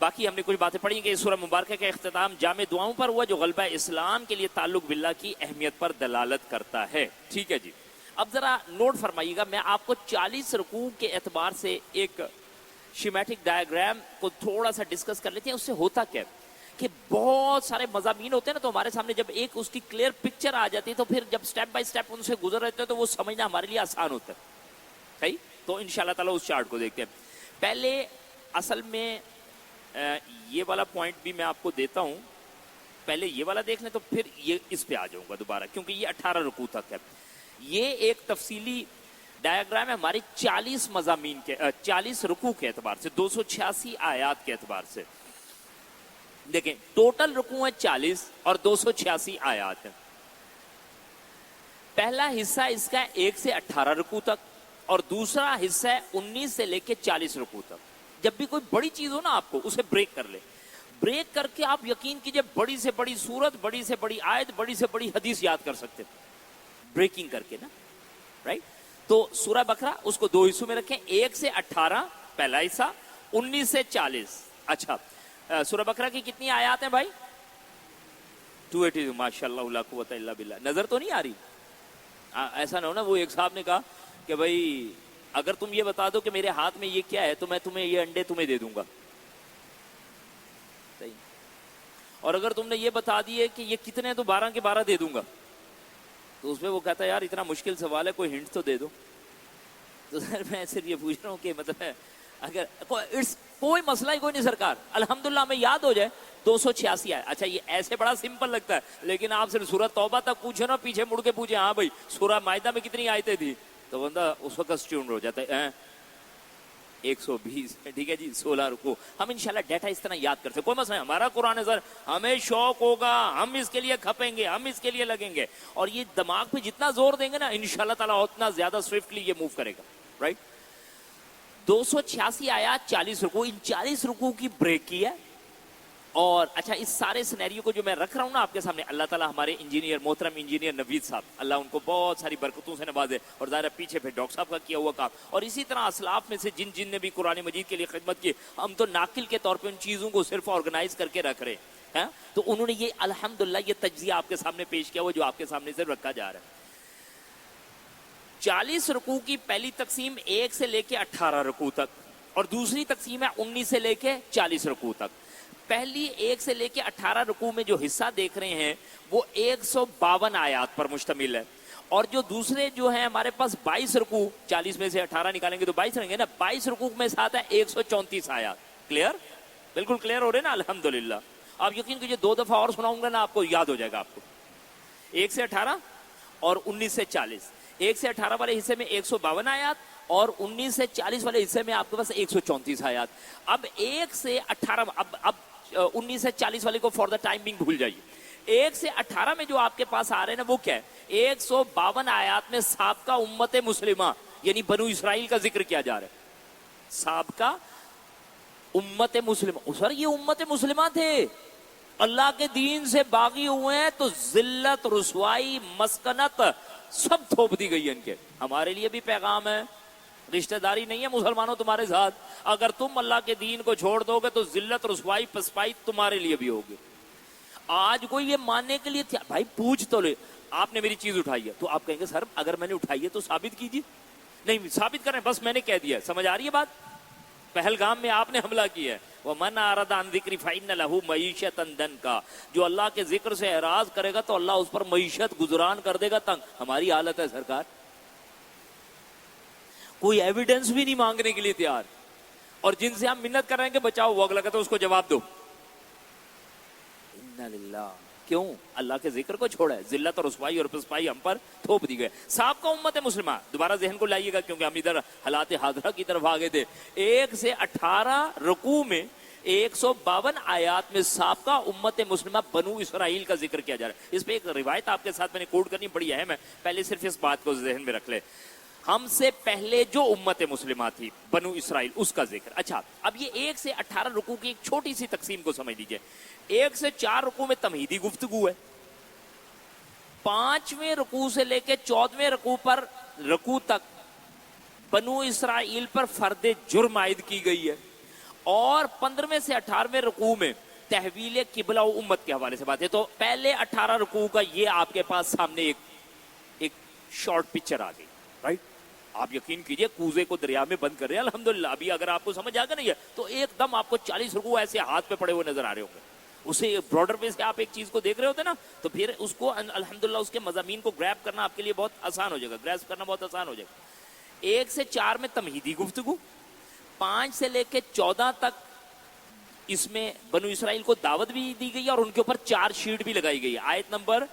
[SPEAKER 1] باقی ہم نے کچھ باتیں پڑھی کہ اس سورہ مبارکہ کا اختتام جامع دعاؤں پر ہوا جو غلبہ اسلام کے لیے تعلق باللہ کی اہمیت پر دلالت کرتا ہے. ٹھیک ہے جی, اب ذرا نوٹ فرمائیے گا, میں آپ کو 40 رکوع کے اعتبار سے ایک شیمیٹک ڈائیگرام کو تھوڑا سا ڈسکس کر لیتے ہیں. اس سے ہوتا کیا کہ بہت سارے مضامین ہوتے ہیں نا, تو ہمارے سامنے جب ایک اس کی کلیئر پکچر آ جاتی ہے تو پھر جب سٹیپ بائی سٹیپ ان سے گزر رہتے ہیں تو وہ سمجھنا ہمارے لیے آسان ہوتا ہے. صحیح, تو انشاءاللہ تعالیٰ اس چارٹ کو دیکھتے ہیں. پہلے اصل میں یہ والا پوائنٹ بھی میں آپ کو دیتا ہوں, پہلے یہ والا دیکھ لیں تو پھر یہ اس پہ آ جاؤں گا دوبارہ, کیونکہ یہ 18 رکوع تک ہے. یہ ایک تفصیلی ڈائیگرام ہے ہماری 40 مضامین کے 40 رکوع کے اعتبار سے, 286 آیات کے اعتبار سے. دیکھیں ٹوٹل رکوع ہے 40 اور 286 آیات ہیں. پہلا حصہ اس کا 1 سے 18 رکوع تک, اور دوسرا حصہ ہے 19 سے لے کے 40 رکوع تک. جب بھی کوئی بڑی چیز ہو نا آپ کو اسے بریک کر لے, بریک کر کے آپ یقین کیجئے بڑی سے بڑی سورت, بڑی سے بڑی آیت, بڑی سے بڑی حدیث یاد کر سکتے, بریکنگ کر کے نا, رائٹ. تو سورہ بقرہ اس کو 2 حصوں میں رکھیں, 1 سے 18 پہلا حصہ, 19 سے 40. اچھا, سورہ بقرہ کی کتنی آیات ہیں بھائی؟ 280. ماشاءاللہ لا قوت الا باللہ. نظر تو نہیں آ رہی؟ ایسا نہ ہو نا وہ ایک صاحب نے کہا کہ بھائی اگر تم یہ بتا دو کہ میرے ہاتھ میں یہ کیا ہے تو میں تمہیں یہ انڈے تمہیں دے دوں گا. صحیح, اور اگر تم نے یہ بتا دیے کہ یہ کتنے, تو 12 کے 12 دے دوں گا. تو اس پہ وہ کہتا ہے یار اتنا مشکل سوال ہے, کوئی ہنٹ تو دے دو. تو سر میں صرف یہ پوچھ رہا ہوں کہ مطلب اگر کوئی مسئلہ ہی کوئی نہیں سرکار, الحمدللہ ہمیں یاد ہو جائے 286 ہے. اچھا یہ ایسے بڑا سمپل لگتا ہے, لیکن آپ صرف سورہ توبہ تک پوچھے نا, پیچھے مڑ کے پوچھے ہاں بھائی سورہ مائدہ میں کتنی آیتیں تھی, تو بندہ اس وقت اسٹیون ہو جاتا ہے. 120. ٹھیک ہے جی, 16 رکوع. ہم انشاءاللہ ڈیٹا اس طرح یاد کرتے, کوئی مسئلہ نہیں, ہمارا قرآن ہے سر, ہمیں شوق ہوگا, ہم اس کے لیے کھپیں گے, ہم اس کے لیے لگیں گے, اور یہ دماغ پہ جتنا زور دیں گے نا انشاءاللہ تعالیٰ اتنا زیادہ سوئفٹلی یہ موو کرے گا. رائٹ, 286 آیات 40 رکوع. ان 40 رکوع کی بریک کی ہے, اور اچھا اس سارے سینیریو کو جو میں رکھ رہا ہوں نا آپ کے سامنے، اللہ تعالیٰ ہمارے انجینئر محترم انجینئر نوید صاحب، اللہ ان کو بہت ساری برکتوں سے نوازے، اور ظاہر پیچھے پھر ڈاکٹر صاحب کا کیا ہوا کام، اور اسی طرح اسلاف میں سے جن نے بھی قرآن مجید کے لیے خدمت کی، ہم تو ناقل کے طور پہ ان چیزوں کو صرف آرگنائز کر کے رکھ رہے ہیں، تو انہوں نے یہ الحمدللہ یہ تجزیہ آپ کے سامنے پیش کیا ہوا جو آپ کے سامنے سے رکھا جا رہا ہے۔ 40 رکوع کی پہلی تقسیم 1 سے لے کے 18 رکوع تک، اور دوسری تقسیم ہے 19 سے لے کے 40 رکوع تک۔ پہلی 1 سے لے کے 18 رکوع میں جو حصہ دیکھ رہے ہیں وہ 152 آیات پر مشتمل ہے، اور جو دوسرے جو ہیں ہمارے پاس 22 رکوع، 40 میں سے 18 نکالیں گے تو 22 رہیں گے نا، 22 رکوع میں ساتھ ہے 134 آیات۔ کلیئر؟ بالکل کلیئر ہو رہے نا الحمدللہ۔ آپ یقین کیجئے 2 دفعہ اور سناؤں گا نا آپ کو یاد ہو جائے گا آپ کو۔ 1 سے 18 اور 19 سے 40، 1 سے 18 والے حصے میں 152 آیات، اور 19 سے 40 والے حصے میں آپ کے پاس 134 آیات۔ اب 1 سے 18 اب 19 سے 40 والے کو فار دا ٹائم بینگ بھول جائیے۔ 1 سے 18 میں جو آپ کے پاس آ رہے ہیں نا وہ کیا ہے؟ 152 آیات میں سابقہ امت مسلمہ یعنی بنو اسرائیل کا ذکر کیا جا رہا ہے۔ سابقہ امت مسلمہ، سر یہ امت مسلمہ تھے، اللہ کے دین سے باغی ہوئے ہیں تو ذلت، رسوائی، مسکنت سب تھوپ دی گئی ہے ان کے۔ ہمارے لیے بھی پیغام ہے، رشتہ داری نہیں ہے مسلمانوں تمہارے ساتھ، اگر تم اللہ کے دین کو چھوڑ دو گے تو ذلت، رسوائی، پسپائی تمہارے لیے بھی ہوگی۔ آج کوئی یہ ماننے کے لیے تھا بھائی پوچھ تو لے، آپ نے میری چیز اٹھائی ہے تو آپ کہیں گے سر اگر میں نے اٹھائی ہے تو ثابت کیجیے، نہیں ثابت کریں بس میں نے کہہ دیا، سمجھ آ رہی ہے بات؟ پہلگام میں آپ نے حملہ کیا ہے، وَمَنْ أَعْرَضَ عَنْ ذِكْرِي فَإِنَّ لَهُ مَعِيشَةً ضَنْكًا، جو اللہ کے ذکر سے اعراض کرے گا تو اللہ اس پر معیشت گزران کر دے گا تنگ۔ ہماری حالت ہے سرکار، کوئی ایویڈنس بھی نہیں مانگنے کے لیے تیار، اور جن سے ہم منت کر رہے ہیں کہ بچاؤ وہ اگلا کہتا ہے اس کو جواب دو۔ اِنَّا لِلَّهِ، کیوں؟ اللہ کے ذکر کو چھوڑا ہے، ذلت اور رسوائی اور پسپائی ہم پر تھوپ دی گئے۔ صاحب کا امت مسلمہ، دوبارہ ذہن کو لائیے گا کیونکہ ہم ادھر حالات حاضرہ کی طرف آگے تھے۔ 1 سے 18 رکوع میں 152 آیات میں سابقہ امت مسلمہ بنو اسرائیل کا ذکر کیا جا رہا ہے۔ اس پہ ایک روایت آپ کے ساتھ میں نے کوٹ کرنی بڑی اہم ہے، پہلے صرف اس بات کو ذہن میں رکھ لے، ہم سے پہلے جو امت مسلمہ تھی بنو اسرائیل اس کا ذکر۔ اچھا اب یہ 1 سے 18 رکوع کی ایک چھوٹی سی تقسیم کو سمجھ لیجئے۔ 1 سے 4 رکوع میں تمہیدی گفتگو ہے، 5ویں رکوع سے لے کے 14ویں رکوع تک بنو اسرائیل پر فرد جرم عائد کی گئی ہے، اور 15ویں سے 18ویں رکوع میں تحویل قبلہ و امت کے حوالے سے بات ہے۔ تو پہلے 18 رکوع کا یہ آپ کے پاس سامنے ایک شارٹ پکچر آ گئی، رائٹ؟ آپ یقین کیجئے کوزے کو دریا میں بند کر رہے ہیں الحمدللہ۔ ابھی اگر آپ کو سمجھ آ گیا نہیں ہے تو ایک دم آپ کو 40 رکوع ایسے ہاتھ پہ پڑے ہوئے نظر آ رہے ہوں گے، اسے براڈر پہ سے آپ ایک چیز کو دیکھ رہے ہوتے نا تو پھر اس کو الحمدللہ اس کے مضامین کو گریب کرنا آپ کے لیے بہت آسان ہو جائے گا، گریب کرنا بہت آسان ہو جائے گا۔ 1 سے 4 میں تمہیدی گفتگو، 5 سے لے کے 14 تک اس میں بنو اسرائیل کو دعوت بھی دی گئی اور ان کے اوپر 4 شیٹ بھی لگائی گئی۔ آیت نمبر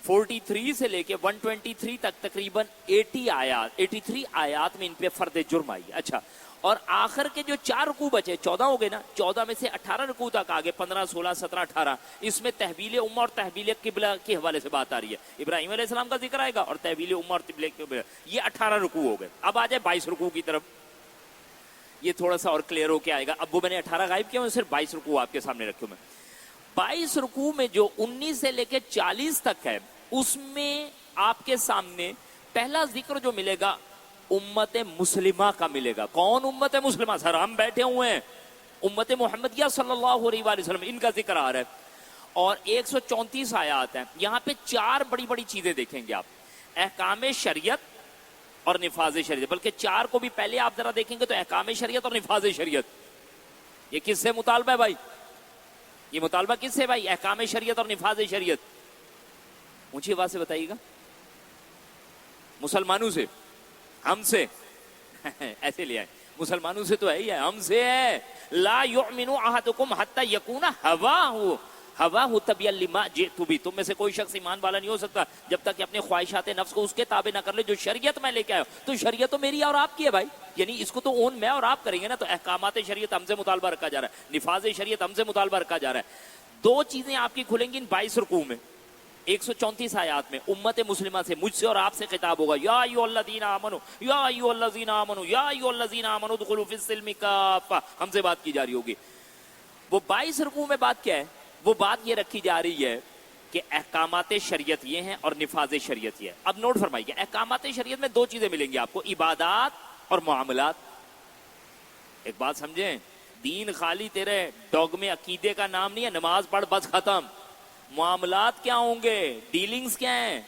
[SPEAKER 1] 43 سے لے کے 123 تک تقریباً 83 آیات میں ان پہ فرد جرم آئی۔ اچھا اور آخر کے جو 4 رکوع بچے 14 ہو گئے نا، 14 میں سے 18 رکوع تک آگے 15 16 17 18 اس میں تحویل امہ اور تحویل قبلہ کے حوالے سے بات آ رھی ہے۔ ابراہیم علیہ السلام کا ذکر آئے گا اور تحویل امہ اور قبلہ، یہ 18 رکوع ہو گئے۔ اب آ جائے 22 رکوع کی طرف، یہ تھوڑا سا اور کلیئر ہو کے آئے گا۔ اب وہ میں نے 18 غائب کیا، صرف 22 رکوع آپ کے سامنے رکھے میں۔ 22 رکوع میں جو 19 سے لے کے 40 تک ہے اس میں آپ کے سامنے پہلا ذکر جو ملے گا امت مسلمہ کا ملے گا۔ کون امت مسلمہ؟ سر ہم بیٹھے ہوئے ہیں، امت محمدیہ صلی اللہ علیہ وآلہ وسلم، ان کا ذکر آ رہا ہے، اور 134 آیات ہیں۔ یہاں پہ 4 بڑی بڑی چیزیں دیکھیں گے آپ، احکام شریعت اور نفاذ شریعت، بلکہ 4 کو بھی پہلے آپ ذرا دیکھیں گے تو احکام شریعت اور نفاذ شریعت، یہ کس سے مطالبہ ہے بھائی؟ یہ مطالبہ کس سے بھائی؟ احکام شریعت اور نفاذ شریعت، اونچی آواز سے بتائیے گا۔ مسلمانوں سے؟ ہم سے؟ ایسے لے آئے، مسلمانوں سے تو ہے ہی ہے، ہم سے ہے۔ لا یؤمن احدکم حتی یکون ہواہ تبعا لما جئت بہ، تم میں سے کوئی شخص ایمان والا نہیں ہو سکتا جب تک کہ اپنے خواہشات نفس کو اس کے تابع نہ کر لے جو شریعت میں لے کے آیا ہوں۔ تو شریعت تو میری اور آپ کی ہے بھائی، یعنی اس کو تو اون میں اور آپ کریں گے نا۔ تو احکامات شریعت ہم سے مطالبہ رکھا جا رہا ہے، نفاذ شریعت ہم سے مطالبہ رکھا جا رہا ہے۔ 2 چیزیں آپ کی کھلیں گی ان 22 رکوع میں۔ 134 آیات میں امت مسلمہ سے، مجھ سے اور آپ سے خطاب ہوگا، یا ایھا الذین آمنوا یا ایھا الذین آمنوا یا ایھا الذین آمنوا ادخلوا فی السلم کافہ، ہم سے بات کی جا رہی ہوگی۔ وہ 22 رکوع میں بات کیا ہے؟ وہ بات یہ رکھی جا رہی ہے کہ احکامات شریعت یہ ہیں اور نفاذ شریعت یہ ہے. اب نوٹ فرمائیے, احکامات شریعت میں دو چیزیں ملیں گی آپ کو, عبادات اور معاملات. ایک بات سمجھیں, دین خالی تیرے ڈوگمے عقیدے کا نام نہیں ہے, نماز پڑھ بس ختم. معاملات کیا ہوں گے, ڈیلنگز کیا ہیں.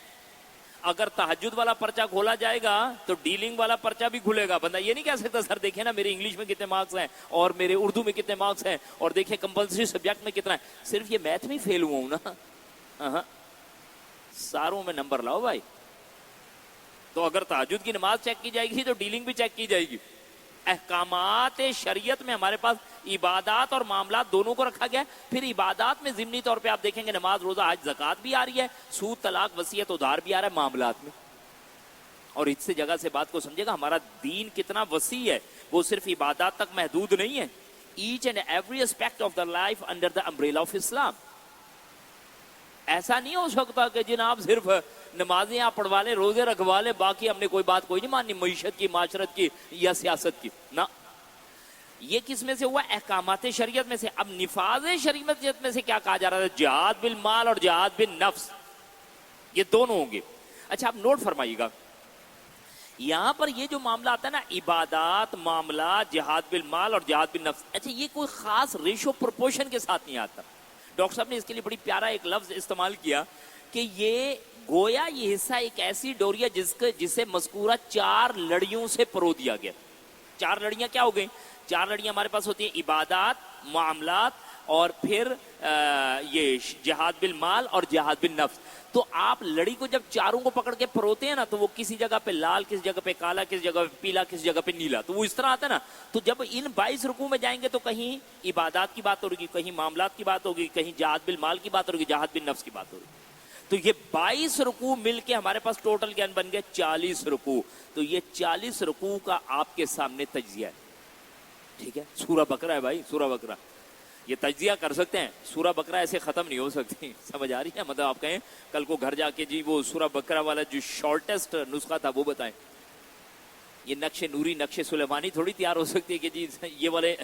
[SPEAKER 1] اگر تہجد والا پرچہ کھولا جائے گا تو ڈیلنگ والا پرچہ بھی کھلے گا. بندہ یہ نہیں کہہ سکتا سر دیکھیں نا میرے انگلش میں کتنے مارکس ہیں اور میرے اردو میں کتنے مارکس ہیں اور دیکھیں کمپلسری سبجیکٹ میں کتنا ہے, صرف یہ میتھ میں فیل ہوا ہوں نا, ساروں میں نمبر لاؤ بھائی. تو اگر تہجد کی نماز چیک کی جائے گی تو ڈیلنگ بھی چیک کی جائے گی. احکامات شریعت میں ہمارے پاس عبادات اور معاملات دونوں کو رکھا گیا ہے. پھر عبادات میں ضمنی طور پہ آپ دیکھیں گے نماز, روزہ, حج, زکوٰۃ بھی آ رہی ہے, سود, طلاق, وصیت, ادھار بھی آ رہا ہے معاملات میں. اور اس سے جگہ سے بات کو سمجھے گا, ہمارا دین کتنا وسیع ہے, وہ صرف عبادات تک محدود نہیں ہے. Each and every aspect of the life under the umbrella of Islam. ایسا نہیں ہو سکتا کہ جناب صرف نمازیں آپ پڑھوا لیں, روزے رکھوا لیں, باقی ہم نے کوئی بات کوئی نہیں ماننی معیشت کی, معاشرت کی یا سیاست کی. نہ, یہ کس میں سے ہوا؟ احکامات شریعت میں سے. اب نفاذ شریعت میں سے کیا کہا جا رہا ہے؟ جہاد بالمال اور جہاد بالنفس, یہ دونوں ہوں گے. اچھا آپ نوٹ فرمائیے گا, یہاں پر یہ جو معاملہ آتا ہے نا, عبادات, معاملات, جہاد بالمال اور جہاد بالنفس, اچھا یہ کوئی خاص ریشو پروپورشن کے ساتھ نہیں آتا. ڈاکٹر صاحب نے اس کے لیے بڑی پیارا ایک لفظ استعمال کیا کہ یہ گویا یہ حصہ ایک ایسی ڈوری ہے جسے مذکورہ 4 لڑیوں سے پرو دیا گیا. 4 لڑیاں کیا ہو گئی؟ 4 لڑیاں ہمارے پاس ہوتی ہیں, عبادات, معاملات اور پھر یہ جہاد بالمال اور جہاد بالنفس. تو آپ لڑی کو جب چاروں کو پکڑ کے پروتے ہیں نا, تو وہ کسی جگہ پہ لال, کسی جگہ پہ کالا, کسی جگہ پہ پیلا, کسی جگہ پہ نیلا, تو وہ اس طرح آتا ہے نا. تو جب ان 22 رکوع میں جائیں گے تو کہیں عبادات کی بات ہوگی, کہیں معاملات کی بات ہوگی, کہیں جہاد بالمال کی بات ہوگی, جہاد بالنفس کی بات ہوگی. تو یہ 22 رکوع مل کے ہمارے پاس ٹوٹل گیان بن گئے 40 رکوع. تو یہ 40 رکوع کا آپ کے سامنے تجزیہ ہے. ٹھیک ہے, سورہ بقرہ ہے بھائی, سورہ بقرہ, یہ تجزیہ کر سکتے ہیں. سورہ بقرہ ایسے ختم نہیں ہو سکتی, سمجھ آ رہی ہے؟ مطلب آپ کہیں کل کو گھر جا کے جی وہ سورہ بقرہ والا جو شارٹیسٹ نسخہ تھا وہ بتائیں. یہ نقش نوری, نقش سلیمانی تھوڑی تیار ہو سکتی ہے کہ جی یہ والے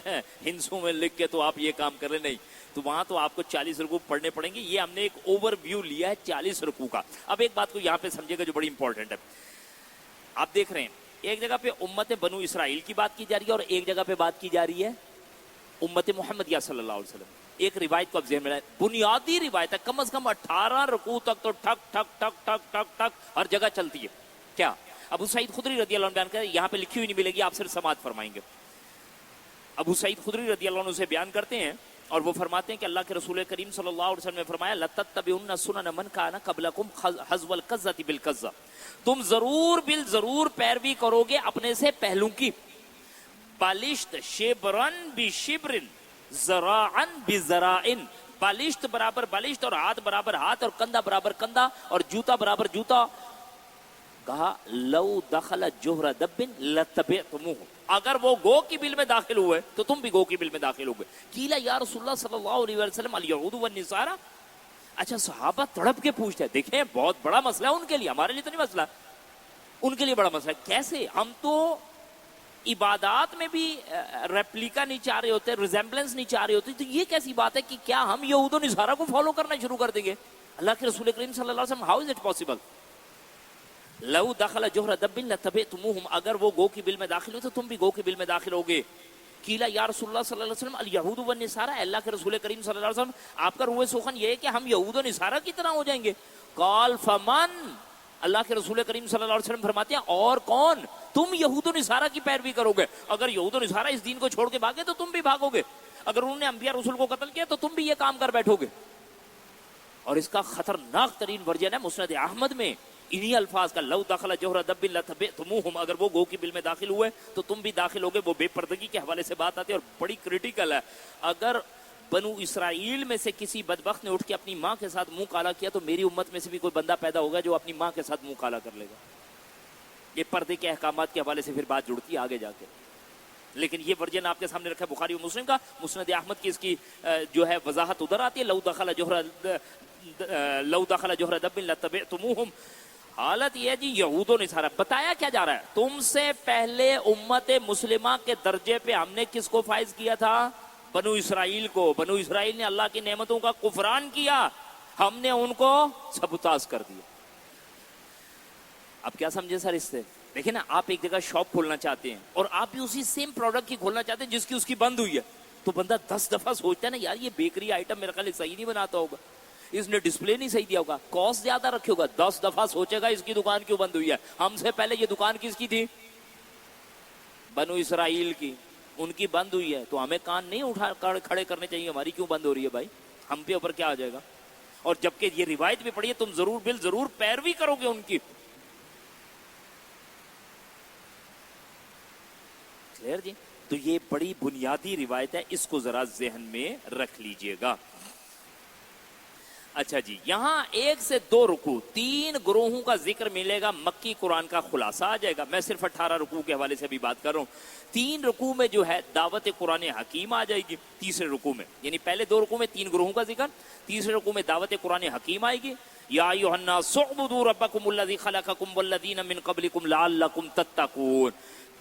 [SPEAKER 1] ہندسوں میں لکھ کے تو آپ یہ کام کر لیں. نہیں, تو وہاں تو آپ کو 40 رکوع پڑھنے پڑیں گے. یہ ہم نے ایک اوور ویو لیا ہے 40 رکوع کا. اب ایک بات کو یہاں پہ سمجھے گا جو بڑی امپورٹنٹ ہے. آپ دیکھ رہے ہیں ایک جگہ پہ امت بنو اسرائیل کی بات کی جا رہی ہے اور ایک جگہ پہ بات کی جا رہی ہے امت محمدیہ صلی اللہ علیہ وسلم. ایک روایت کو اب ذہن میں لائیں, بنیادی روایت ہے, کم از کم 18 رکوع تک تو ٹھک ٹھک ٹھک ٹھک ٹھک ٹھک ہر جگہ چلتی ہے. کیا ابو سعید خدری رضی اللہ عنہ بیان کرتے ہیں, یہاں پہ لکھی ہوئی نہیں ملے گی, آپ صرف سماعت فرمائیں گے. ابو سعید خدری رضی اللہ عنہ سے بیان کرتے ہیں اور وہ فرماتے ہیں کہ اللہ کے رسول کریم صلی اللہ علیہ وسلم نے فرمایا لَتَتَّبِعُنَّ سُنَنَ مَنْ كَانَ قَبْلَكُمْ حَذْوَ الْقَذَّةِ بِالْقَذَّةِ, تم ضرور بالضرور پیروی کرو گے اپنے سے پہلوں کی. بالشت شبرن بشبرن ذراعن بذراعن, بالشت برابر بالشت اور ہاتھ برابر ہاتھ اور کندھا برابر کندھا اور جوتا برابر جوتا. کہا لو دخل جوہر دب لتبعتموہ, اگر وہ گو کی بل میں داخل ہوئے تو تم بھی گو کی بل میں داخل ہوگے. قیل یا رسول اللہ صلی اللہ علیہ وسلم الیہود والنصارى. اچھا صحابہ تڑپ کے پوچھتے ہیں, دیکھیں بہت بڑا مسئلہ ہے ان کے لیے, ہمارے لیے تو نہیں مسئلہ, ان کے لیے بڑا مسئلہ ہے. کیسے؟ ہم تو عبادات میں بھی ریپلیکا نہیں چاہ رہے ہوتے, ریزمبلنس نہیں چاہ رہے ہوتے, تو یہ کیسی بات ہے کہ کیا ہم یہود و نصارہ کو فالو کرنا شروع کر دیں گے؟ اللہ کے رسول کریم صلی اللہ علیہ وسلم, ہاؤ از اٹ پاسبل؟ لو دخل جوہر دب لتبعتموہم, اگر وہ گو کی بل میں داخل ہوئے تو تم بھی گو کی بل میں داخل ہوگے. قیلا یا رسول اللہ صلی اللہ علیہ وسلم الیہود والنصارى, اللہ کے رسول کریم صلی اللہ علیہ وسلم آپ کا روح سخن یہ ہے کہ ہم یہود و نصارہ کی طرح ہو جائیں گے. قال فمن, اللہ کے رسول کریم صلی اللہ علیہ وسلم فرماتے ہیں اور کون؟ تم یہود و نصارہ کی پیروی کرو گے. اگر یہود و نصارہ اس دین کو چھوڑ کے بھاگے تو تم بھی بھاگو گے. اگر انہوں نے انبیاء رسول کو قتل کیا تو تم بھی یہ کام کر بیٹھو گے. اور اس کا خطرناک ترین ورژن ہے مسند احمد میں انہی الفاظ کا, لو دخل جوہر دب لتبعتموہم, اگر وہ گو کی بل میں داخل ہوئے تو تم بھی داخل ہوگے. وہ بے پردگی کے حوالے سے بات آتی ہے اور بڑی کریٹیکل ہے. اگر بنو اسرائیل میں سے کسی بدبخت نے اٹھ کے اپنی ماں کے ساتھ منہ کالا کیا تو میری امت میں سے بھی کوئی بندہ پیدا ہوگا جو اپنی ماں کے ساتھ منہ کالا کر لے گا. یہ پردے کے احکامات کے حوالے سے پھر بات جڑتی ہے آگے جا کے, لیکن یہ ورژن آپ کے سامنے رکھا ہے بخاری و مسلم کا. مسند احمد کی اس کی جو ہے وضاحت ادھر آتی ہے, لو دخل جوہر دب لتبعتموہم. حالت یہ ہے جی یہود و نصارہ. بتایا کیا جا رہا ہے, تم سے پہلے امت مسلمہ کے درجے پہ ہم نے کس کو فائز کیا تھا؟ بنو اسرائیل نے اللہ کی نعمتوں کا کفران کیا, ہم نے ان کو سبوتاژ کر دیا. اب کیا سمجھے سر اس سے؟ دیکھیں نا, آپ ایک جگہ شاپ کھولنا چاہتے ہیں اور آپ بھی اسی سیم پروڈکٹ کی کھولنا چاہتے ہیں جس کی اس کی بند ہوئی ہے, تو بندہ 10 دفعہ سوچتا ہے نا, یار یہ بیکری آئٹم میرے خیال صحیح نہیں بناتا ہوگا, اس نے ڈسپلے نہیں صحیح دیا ہوگا, کاسٹ زیادہ رکھے ہوگا, 10 دفعہ سوچے گا اس کی دکان کیوں بند ہوئی ہے. ہم سے پہلے یہ دکان کس کی تھی؟ بنو اسرائیل کی, ان کی بند ہوئی ہے, تو ہمیں کان نہیں اٹھا کھڑے کرنے چاہیے ہماری کیوں بند ہو رہی ہے بھائی, ہم پہ اوپر کیا آ جائے گا. اور جبکہ یہ روایت بھی پڑھی ہے, تم ضرور پیروی کرو گے ان کی. کلیئر جی؟ تو یہ بڑی بنیادی روایت ہے, اس کو ذرا ذہن میں رکھ لیجئے گا. اچھا جی, یہاں 1 سے 2 رکوع 3 گروہوں کا ذکر ملے گا, مکی قرآن کا خلاصہ آ جائے گا. میں صرف 18 رکوع کے حوالے سے بھی بات کر رہا ہوں. 3 رکوع میں جو ہے دعوت قرآن حکیم آ جائے گی. تیسرے رکوع میں, یعنی پہلے 2 رکوع میں 3 گروہوں کا ذکر, تیسرے رکوع میں دعوت قرآن حکیم آئے گی. یا ایھا الناس اعبدوا ربکم الذی خلقکم والذین من قبلکم لعلکم تتقون.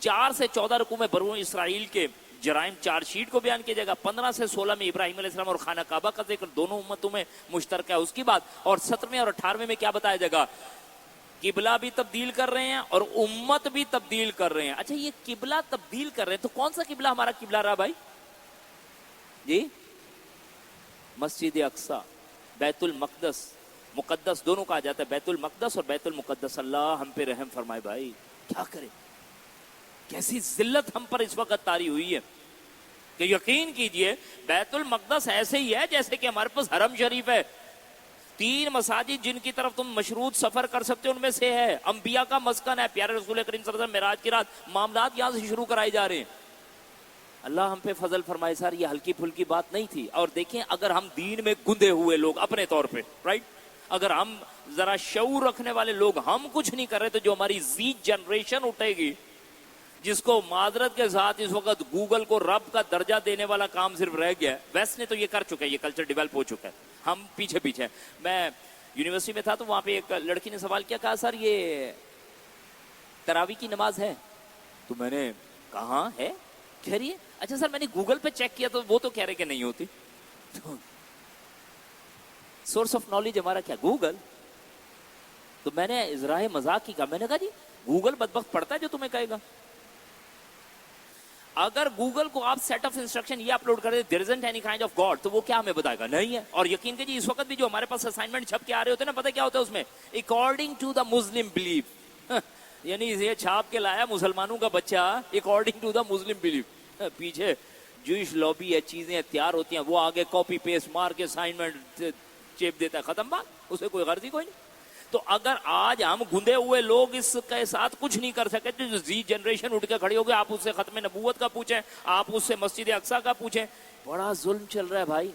[SPEAKER 1] 4 سے 14 رکوع میں بنو اسرائیل کے جرائم چارج شیٹ کو بیان کیا جائے گا. 15 سے 16 میں ابراہیم علیہ السلام اور خانہ کعبہ کا ذکر, دونوں امتوں میں مشترکہ ہے اس کی بات. اور 17ویں اور 18ویں میں کیا بتایا جائے گا؟ قبلہ بھی تبدیل کر رہے ہیں اور امت بھی تبدیل کر رہے ہیں. اچھا, یہ قبلہ تبدیل کر رہے ہیں تو کون سا قبلہ ہمارا قبلہ رہا بھائی جی؟ مسجد اقصی, بیت المقدس, مقدس دونوں کہا جاتا ہے, بیت المقدس اور بیت المقدس. اللہ ہم پہ رحم فرمائے بھائی, کیا کرے, کیسی ذلت ہم پر اس وقت طاری ہوئی ہے کہ یقین کیجئے بیت المقدس ایسے ہی ہے جیسے کہ ہمارے پاس حرم شریف ہے. 3 مساجد جن کی طرف تم مشروط سفر کر سکتے ان میں سے ہے. انبیاء کا مسکن ہے, پیارے رسول کریم صلی اللہ علیہ وسلم معراج کی رات معاملات یہاں سے شروع کرائے جا رہے ہیں. اللہ ہم پہ فضل فرمائے سر, یہ ہلکی پھلکی بات نہیں تھی. اور دیکھیں, اگر ہم دین میں گندے ہوئے لوگ اپنے طور پہ, رائٹ, اگر ہم ذرا شعور رکھنے والے لوگ ہم کچھ نہیں کر رہے, تو جو ہماری زی جنریشن اٹھے گی, جس کو معذرت کے ساتھ اس وقت گوگل کو رب کا درجہ دینے والا کام صرف رہ گیا ہے. ویسٹ نے تو یہ کر چکا ہے, یہ کلچر ڈیولپ ہو چکا ہے, ہم پیچھے پیچھے. میں یونیورسٹی میں تھا تو وہاں پہ ایک لڑکی نے سوال کیا, کہا سر یہ تراویح کی نماز ہے؟ تو میں نے کہا ہے, کہہ رہی ہے اچھا سر میں نے گوگل پہ چیک کیا تو وہ تو کہہ رہے کہ نہیں ہوتی. سورس آف نالج ہمارا کیا؟ گوگل. تو میں نے ذرائع مذاق کی کہا, میں نے کہا جی گوگل بدبخت پڑھتا ہے جو تمہیں کہے گا. اگر گوگل کو آپ سیٹ آف انسٹرکشن یہ اپلوڈ کر دیں, there isn't any kind of God, تو وہ کیا ہمیں بتائے گا؟ نہیں ہے. اور یقین کہ جی اس وقت بھی جو ہمارے پاس اسائنمنٹ چھپ کے آ رہے ہوتے ہیں نا, پتہ کیا ہوتا ہے اس میں؟ According to the Muslim belief, یعنی یہ چھاپ کے لایا مسلمانوں کا بچہ according to the Muslim belief. پیچھے جوئش لابی ہے, چیزیں تیار ہوتی ہیں, وہ آگے کاپی پیسٹ مار کے اسائنمنٹ چیپ دیتا ہے, ختم بات, اسے کوئی غرض ہی کوئی نہیں. تو اگر آج ہم گندے ہوئے لوگ اس کے ساتھ کچھ نہیں کر سکے, جو زی جنریشن اٹھ کے کھڑی ہوگی, آپ اس سے ختم نبوت کا پوچھیں, آپ اس سے مسجد اقصی کا پوچھیں, بڑا ظلم چل رہا ہے بھائی.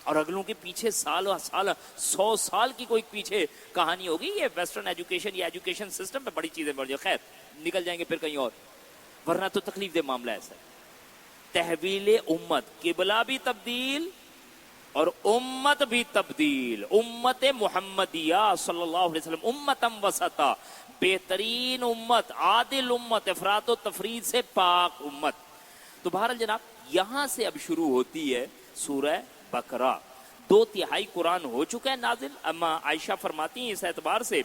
[SPEAKER 1] اور اگلوں کے پیچھے سال 100 سال کی کوئی پیچھے کہانی ہوگی. یہ ویسٹرن ایجوکیشن یا ایجوکیشن سسٹم پہ بڑی چیزیں بڑھ جائیں, خیر نکل جائیں گے پھر کہیں اور, ورنہ تو تکلیف دہ معاملہ ہے سر. تحویل امت, قبلہ بھی تبدیل اور امت بھی تبدیل. امت محمدیہ صلی اللہ علیہ وسلم امتم وسطا, بہترین امت, عادل امت, افراط و تفرید سے پاک امت. تو بہرحال جناب یہاں سے اب شروع ہوتی ہے سورہ بقرہ. 2/3 قرآن ہو چکا ہے نازل. اما عائشہ فرماتی ہیں اس اعتبار سے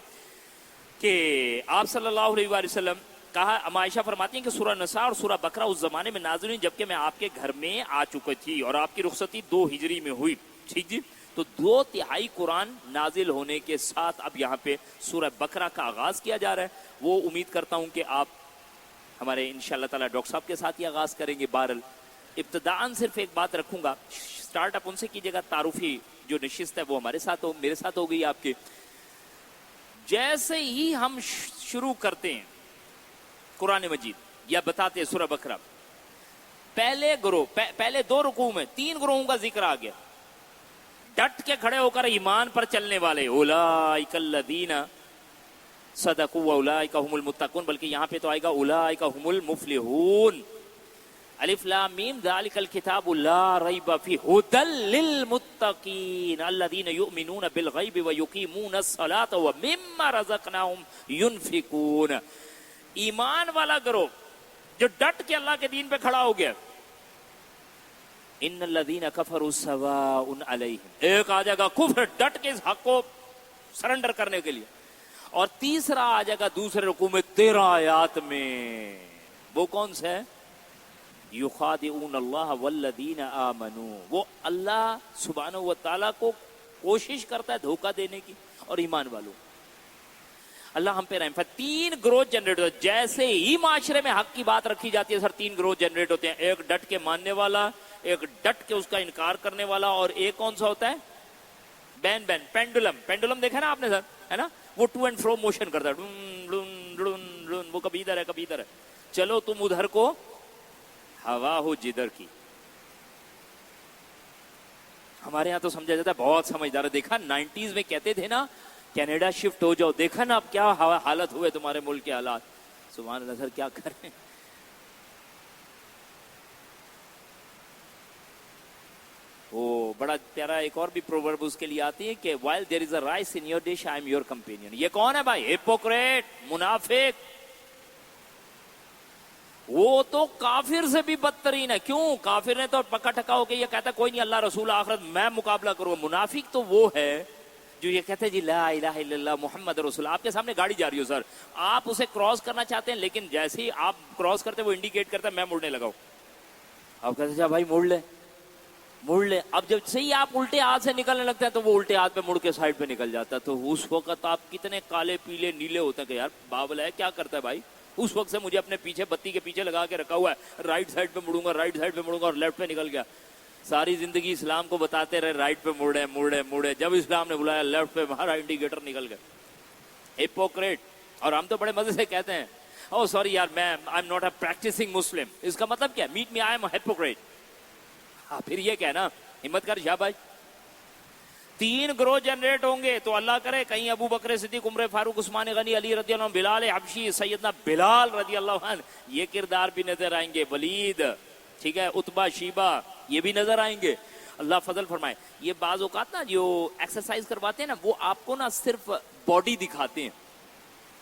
[SPEAKER 1] کہ آپ صلی اللہ علیہ وآلہ وسلم کہا, اما عائشہ فرماتی ہیں کہ سورہ نساء اور سورہ بقرہ اس زمانے میں نازل ہوئی جبکہ میں آپ کے گھر میں آ چکی تھی اور آپ کی رخصتی 2 ہجری میں ہوئی. ٹھیک جی, تو 2/3 قرآن نازل ہونے کے ساتھ اب یہاں پہ سورہ بقرہ کا آغاز کیا جا رہا ہے. وہ امید کرتا ہوں کہ آپ ہمارے انشاءاللہ تعالی ڈاکٹر صاحب کے ساتھ ہی آغاز کریں گے. بہرحال ابتداءً صرف ایک بات رکھوں گا, سٹارٹ اپ ان سے کیجیے گا, تعارفی جو نشست ہے وہ ہمارے ساتھ ہو, میرے ساتھ ہو گئی آپ کے. جیسے ہی ہم شروع کرتے ہیں قرآن مجید یا بتاتے ہیں سورہ بقرہ, پہلے 2 رکوع میں 3 گروہوں کا ذکر آ گیا. ڈٹ کے کھڑے ہو کر ایمان پر چلنے والے, اولئک الذین صدقوا واولئک هم المتقون, بلکہ یہاں پہ تو آئے گا اولئک هم المفلحون. الف لام میم ذالک الکتاب لا ریب فیہ ھدی للمتقین الذین یؤمنون بالغیب ویقیمون الصلاۃ ومما رزقناہم ینفقون. ایمان والا گروہ جو ڈٹ کے اللہ کے دین پہ کھڑا ہو گیا, ان الذین کفروا سواء علیہم، ایک آ جائے گا کفر ڈٹ کے اس حق کو سرنڈر کرنے کے لیے، اور تیسرا آ جائے گا دوسرے رکوع میں 13 آیات میں، وہ کون سا ہے؟ یخادعون اللہ والذین آمنوا، وہ اللہ سبحانہ و تعالیٰ کو کوشش کرتا ہے دھوکہ دینے کی اور ایمان والوں۔ اللہ ہم پہ رحم فرمائے۔ 3 گروہ جنریٹ ہوتے ہیں، جیسے ہی معاشرے میں حق کی بات رکھی جاتی ہے سر 3 گروہ جنریٹ ہوتے ہیں، ایک ڈٹ کے ماننے والا، ایک ڈٹ کے اس کا انکار کرنے والا، اور ایک کون سا ہوتا ہے؟ بین پینڈولم۔ پینڈولم دیکھا نا آپ نے سر، ہے نا، وہ ٹو اینڈ فرو موشن کرتا ہے، ڈن ڈن ڈن ڈن، وہ کبھی ادھر ہے کبھی ادھر ہے، چلو تم ادھر کو ہوا ہو جدھر کی۔ ہمارے ہاں تو سمجھا جاتا ہے بہت سمجھدار ہے، دیکھا 90s میں کہتے تھے نا کینیڈا شفٹ ہو جاؤ، دیکھا نا اب کیا حالت ہوئے تمہارے ملک کے حالات۔ سبحان اللہ سر، کیا کریں۔ وہ بڑا پیارا ایک اور بھی پروورب اس کے لیے آتی ہے کہ while there is a rice in your dish I am your companion۔ یہ کون ہے بھائی؟ ہپوکریٹ، منافق۔ وہ تو کافر سے بھی بدترین ہے۔ کیوں؟ کافر نے تو پکا ٹکا ہو کے یہ کہتا کوئی نہیں، اللہ رسول آخرت میں مقابلہ کروں۔ منافق تو وہ ہے جو یہ کہتے ہیں جی لا الہ الا اللہ محمد رسول۔ آپ کے سامنے گاڑی جا رہی ہو سر، آپ اسے کراس کرنا چاہتے ہیں، لیکن جیسے ہی آپ کراس کرتے وہ انڈیکیٹ کرتا ہے میں مڑنے لگا ہوں، آپ کہتے ہیں جا بھائی موڑ لے موڑ لے۔ اب جب سے ہی آپ الٹے ہاتھ سے نکلنے لگتے ہیں تو وہ الٹے ہاتھ پہ مڑ کے سائڈ پہ نکل جاتا ہے۔ تو اس وقت آپ کتنے کالے پیلے نیلے ہوتے ہیں کہ یار بابل ہے کیا کرتا ہے بھائی۔ اس وقت سے مجھے اپنے پیچھے بتی کے پیچھے لگا کے رکھا ہوا ہے، رائٹ سائڈ پہ مڑوں گا، رائٹ سائڈ پہ مڑوں گا، اور لیفٹ پہ نکل گیا۔ ساری زندگی اسلام کو بتاتے رہے رائٹ پہ موڑے موڑے موڑے، جب اسلام نے بلایا لیفٹ پہ ہمارا انڈیکیٹر نکل گیا۔ ہپوکریٹ۔ اور ہم تو بڑے مزے سے کہتے ہیں او سوری یار میں I am not a practising Muslim. اس کا مطلب کیا؟ میٹ می آئی ایم ہپوکریٹ۔ ہاں پھر یہ کہنا ہمت کر شاہ بھائی۔ 3 گروہ جنریٹ ہوں گے تو اللہ کرے کہیں ابو بکر صدیق، عمر فاروق، عثمان غنی، علی رضی اللہ عنہ، بلال حبشی، سیدنا بلال رضی اللہ عنہ، یہ کردار بھی نظر آئیں گے، ولید، ٹھیک ہے، عتبہ، شیبہ، یہ بھی نظر آئیں گے۔ اللہ فضل فرمائے۔ یہ بعض اوقات نا جو ایکسرسائز کرواتے ہیں نا وہ آپ کو نا صرف باڈی دکھاتے ہیں،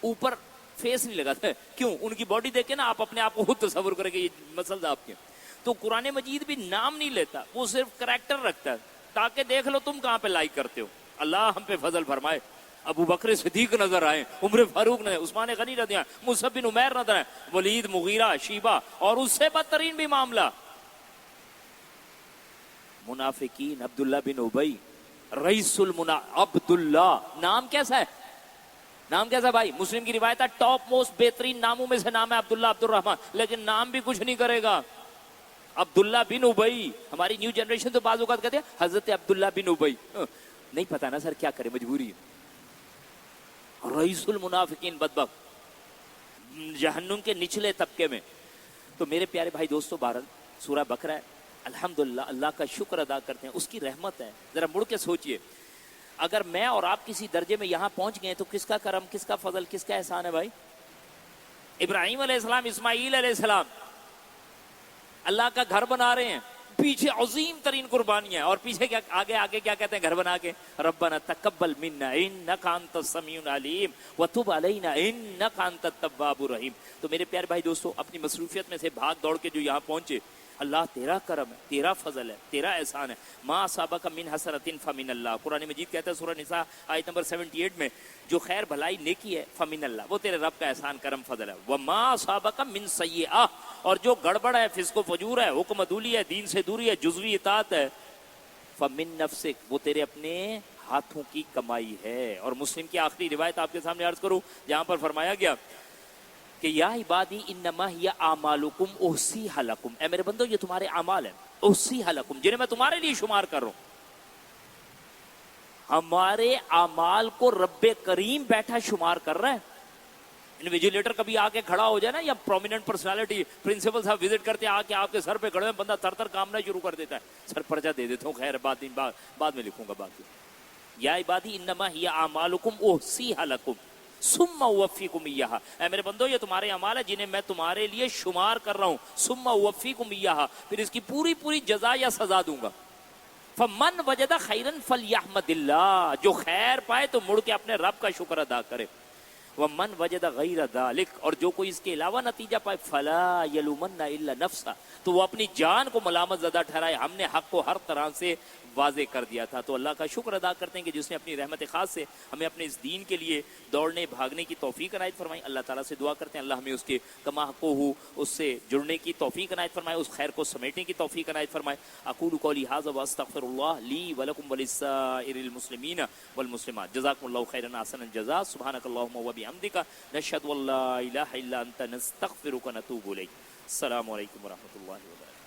[SPEAKER 1] اوپر فیس نہیں لگاتے۔ کیوں؟ ان کی باڈی دیکھ کے نا آپ اپنے آپ کو خود تصور کریں کہ یہ مسلز آپ کے۔ تو قرآن مجید بھی نام نہیں لیتا، وہ صرف کریکٹر رکھتا ہے تاکہ دیکھ لو تم کہاں پہ لائک کرتے ہو۔ اللہ ہم پہ فضل فرمائے۔ ابو بکر صدیق نظر آئے، عمر فاروق نظر، عثمان غنی رضی اللہ عنہ، مصعب بن عمیر نظر آئے، ولید، مغیرہ، شیبہ، اور اس سے بدترین بھی معاملہ منافقین، عبداللہ بن ابی، رئیس عبداللہ، نام کیسا ہے؟ نام کیسا بھائی؟ مسلم کی روایت ہے ٹاپ موسٹ بہترین ناموں میں سے نام ہے عبداللہ، عبد الرحمن، لیکن نام بھی کچھ نہیں کرے گا۔ عبداللہ بن ابی۔ ہماری نیو جنریشن تو بعض اوقات کہتے ہیں حضرت عبداللہ بن ابی، نہیں پتا نا سر کیا کرے، مجبوری ہے۔ رئیس المنافقین، بدبخت، جہنم کے نچلے طبقے میں۔ تو میرے پیارے بھائی دوستو، بہرحال سورہ بقرہ ہے، الحمدللہ اللہ کا شکر ادا کرتے ہیں، اس کی رحمت ہے۔ ذرا مڑ کے سوچئے، اگر میں اور آپ کسی درجے میں یہاں پہنچ گئے تو کس کا کرم، کس کا فضل، کس کا احسان ہے بھائی؟ ابراہیم علیہ السلام، اسماعیل علیہ السلام اللہ کا گھر بنا رہے ہیں، پیچھے عظیم ترین قربانیاں، اور پیچھے کیا آگے کیا کہتے ہیں گھر بنا کے؟ ربنا تقبل منا انک انت السمیع العلیم وتب علینا انک انت التواب الرحیم۔ تو میرے پیارے بھائی دوستو، اپنی مصروفیت میں سے بھاگ دوڑ کے جو یہاں پہنچے، اللہ تیرا کرم ہے، تیرا فضل ہے، تیرا احسان ہے۔ ما اصابک من حسنۃ فمن اللہ، قرآن مجید کہتا ہے سورہ نساء آیت نمبر 78 میں، جو خیر بھلائی نیکی ہے فمن اللہ، وہ تیرے رب کا احسان کرم فضل ہے۔ وما اصابک من سیئہ، اور جو گڑبڑ ہے، فسق و فجور ہے، حکم عدولی ہے، دین سے دوری ہے، جزوی اطاعت ہے، فمن نفسک، وہ تیرے اپنے ہاتھوں کی کمائی ہے۔ اور مسلم کی آخری روایت آپ کے سامنے عرض کروں، جہاں پر فرمایا گیا کہ یا عبادی انما ہی اعمالکم احصیھا لکم، اے میرے بندو یہ تمہارے اعمال ہیں، احصیھا لکم، جنہیں میں تمہارے لیے شمار کر رہا ہوں۔ ہمارے اعمال کو رب کریم بیٹھا شمار کر رہا ہے۔ انویجیلیٹر کبھی آ کے کھڑا ہو جائے نا، یا پرومیننٹ پرسنالٹی پرنسپل صاحب وزٹ کرتے آ کے آپ کے سر پہ کھڑے ہیں، بندہ تر تر کامنا شروع کر دیتا ہے، سر پرچہ دے دیتا ہوں، خیر بعد میں لکھوں گا باقی۔ یا عبادی انما ہی اعمالکم احصیھا لکم ثم اوفیکم ایہا، اے میرے بندو یہ تمہارے اعمال ہے جنہیں میں تمہارے لیے شمار کر رہا ہوں، ثم اوفیکم ایہا، پھر اس کی پوری پوری جزا یا سزا دوں گا۔ فمن وجد خیرا فلیحمد اللہ، جو خیر پائے تو مڑ کے اپنے رب کا شکر ادا کرے۔ ومن وجد غیر ذالک، اور جو کوئی اس کے علاوہ نتیجہ پائے فلا یلومن الا نفسا، تو وہ اپنی جان کو ملامت زدہ ٹھہرائے، ہم نے حق کو ہر طرح سے واضح کر دیا تھا۔ تو اللہ کا شکر ادا کرتے ہیں کہ جس نے اپنی رحمت خاص سے ہمیں اپنے اس دین کے لیے دوڑنے بھاگنے کی توفیق عنایت فرمائی۔ اللہ تعالیٰ سے دعا کرتے ہیں اللہ ہمیں اس کے کما حق ہو اس سے جڑنے کی توفیق عنایت فرمائے، اس خیر کو سمیٹنے کی توفیق عنایت فرمائے۔ اقول قولی ھذا واستغفر اللہ لی ولکم ولسائر المسلمین والمسلمات، جزاکم اللہ خیرا احسن الجزاء، سبحانک اللہم وبحمدک، نشہد ان لا الہ الا انت، نستغفرک ونتوب الیک۔ السلام علیکم ورحمۃ اللہ وبرکاتہ۔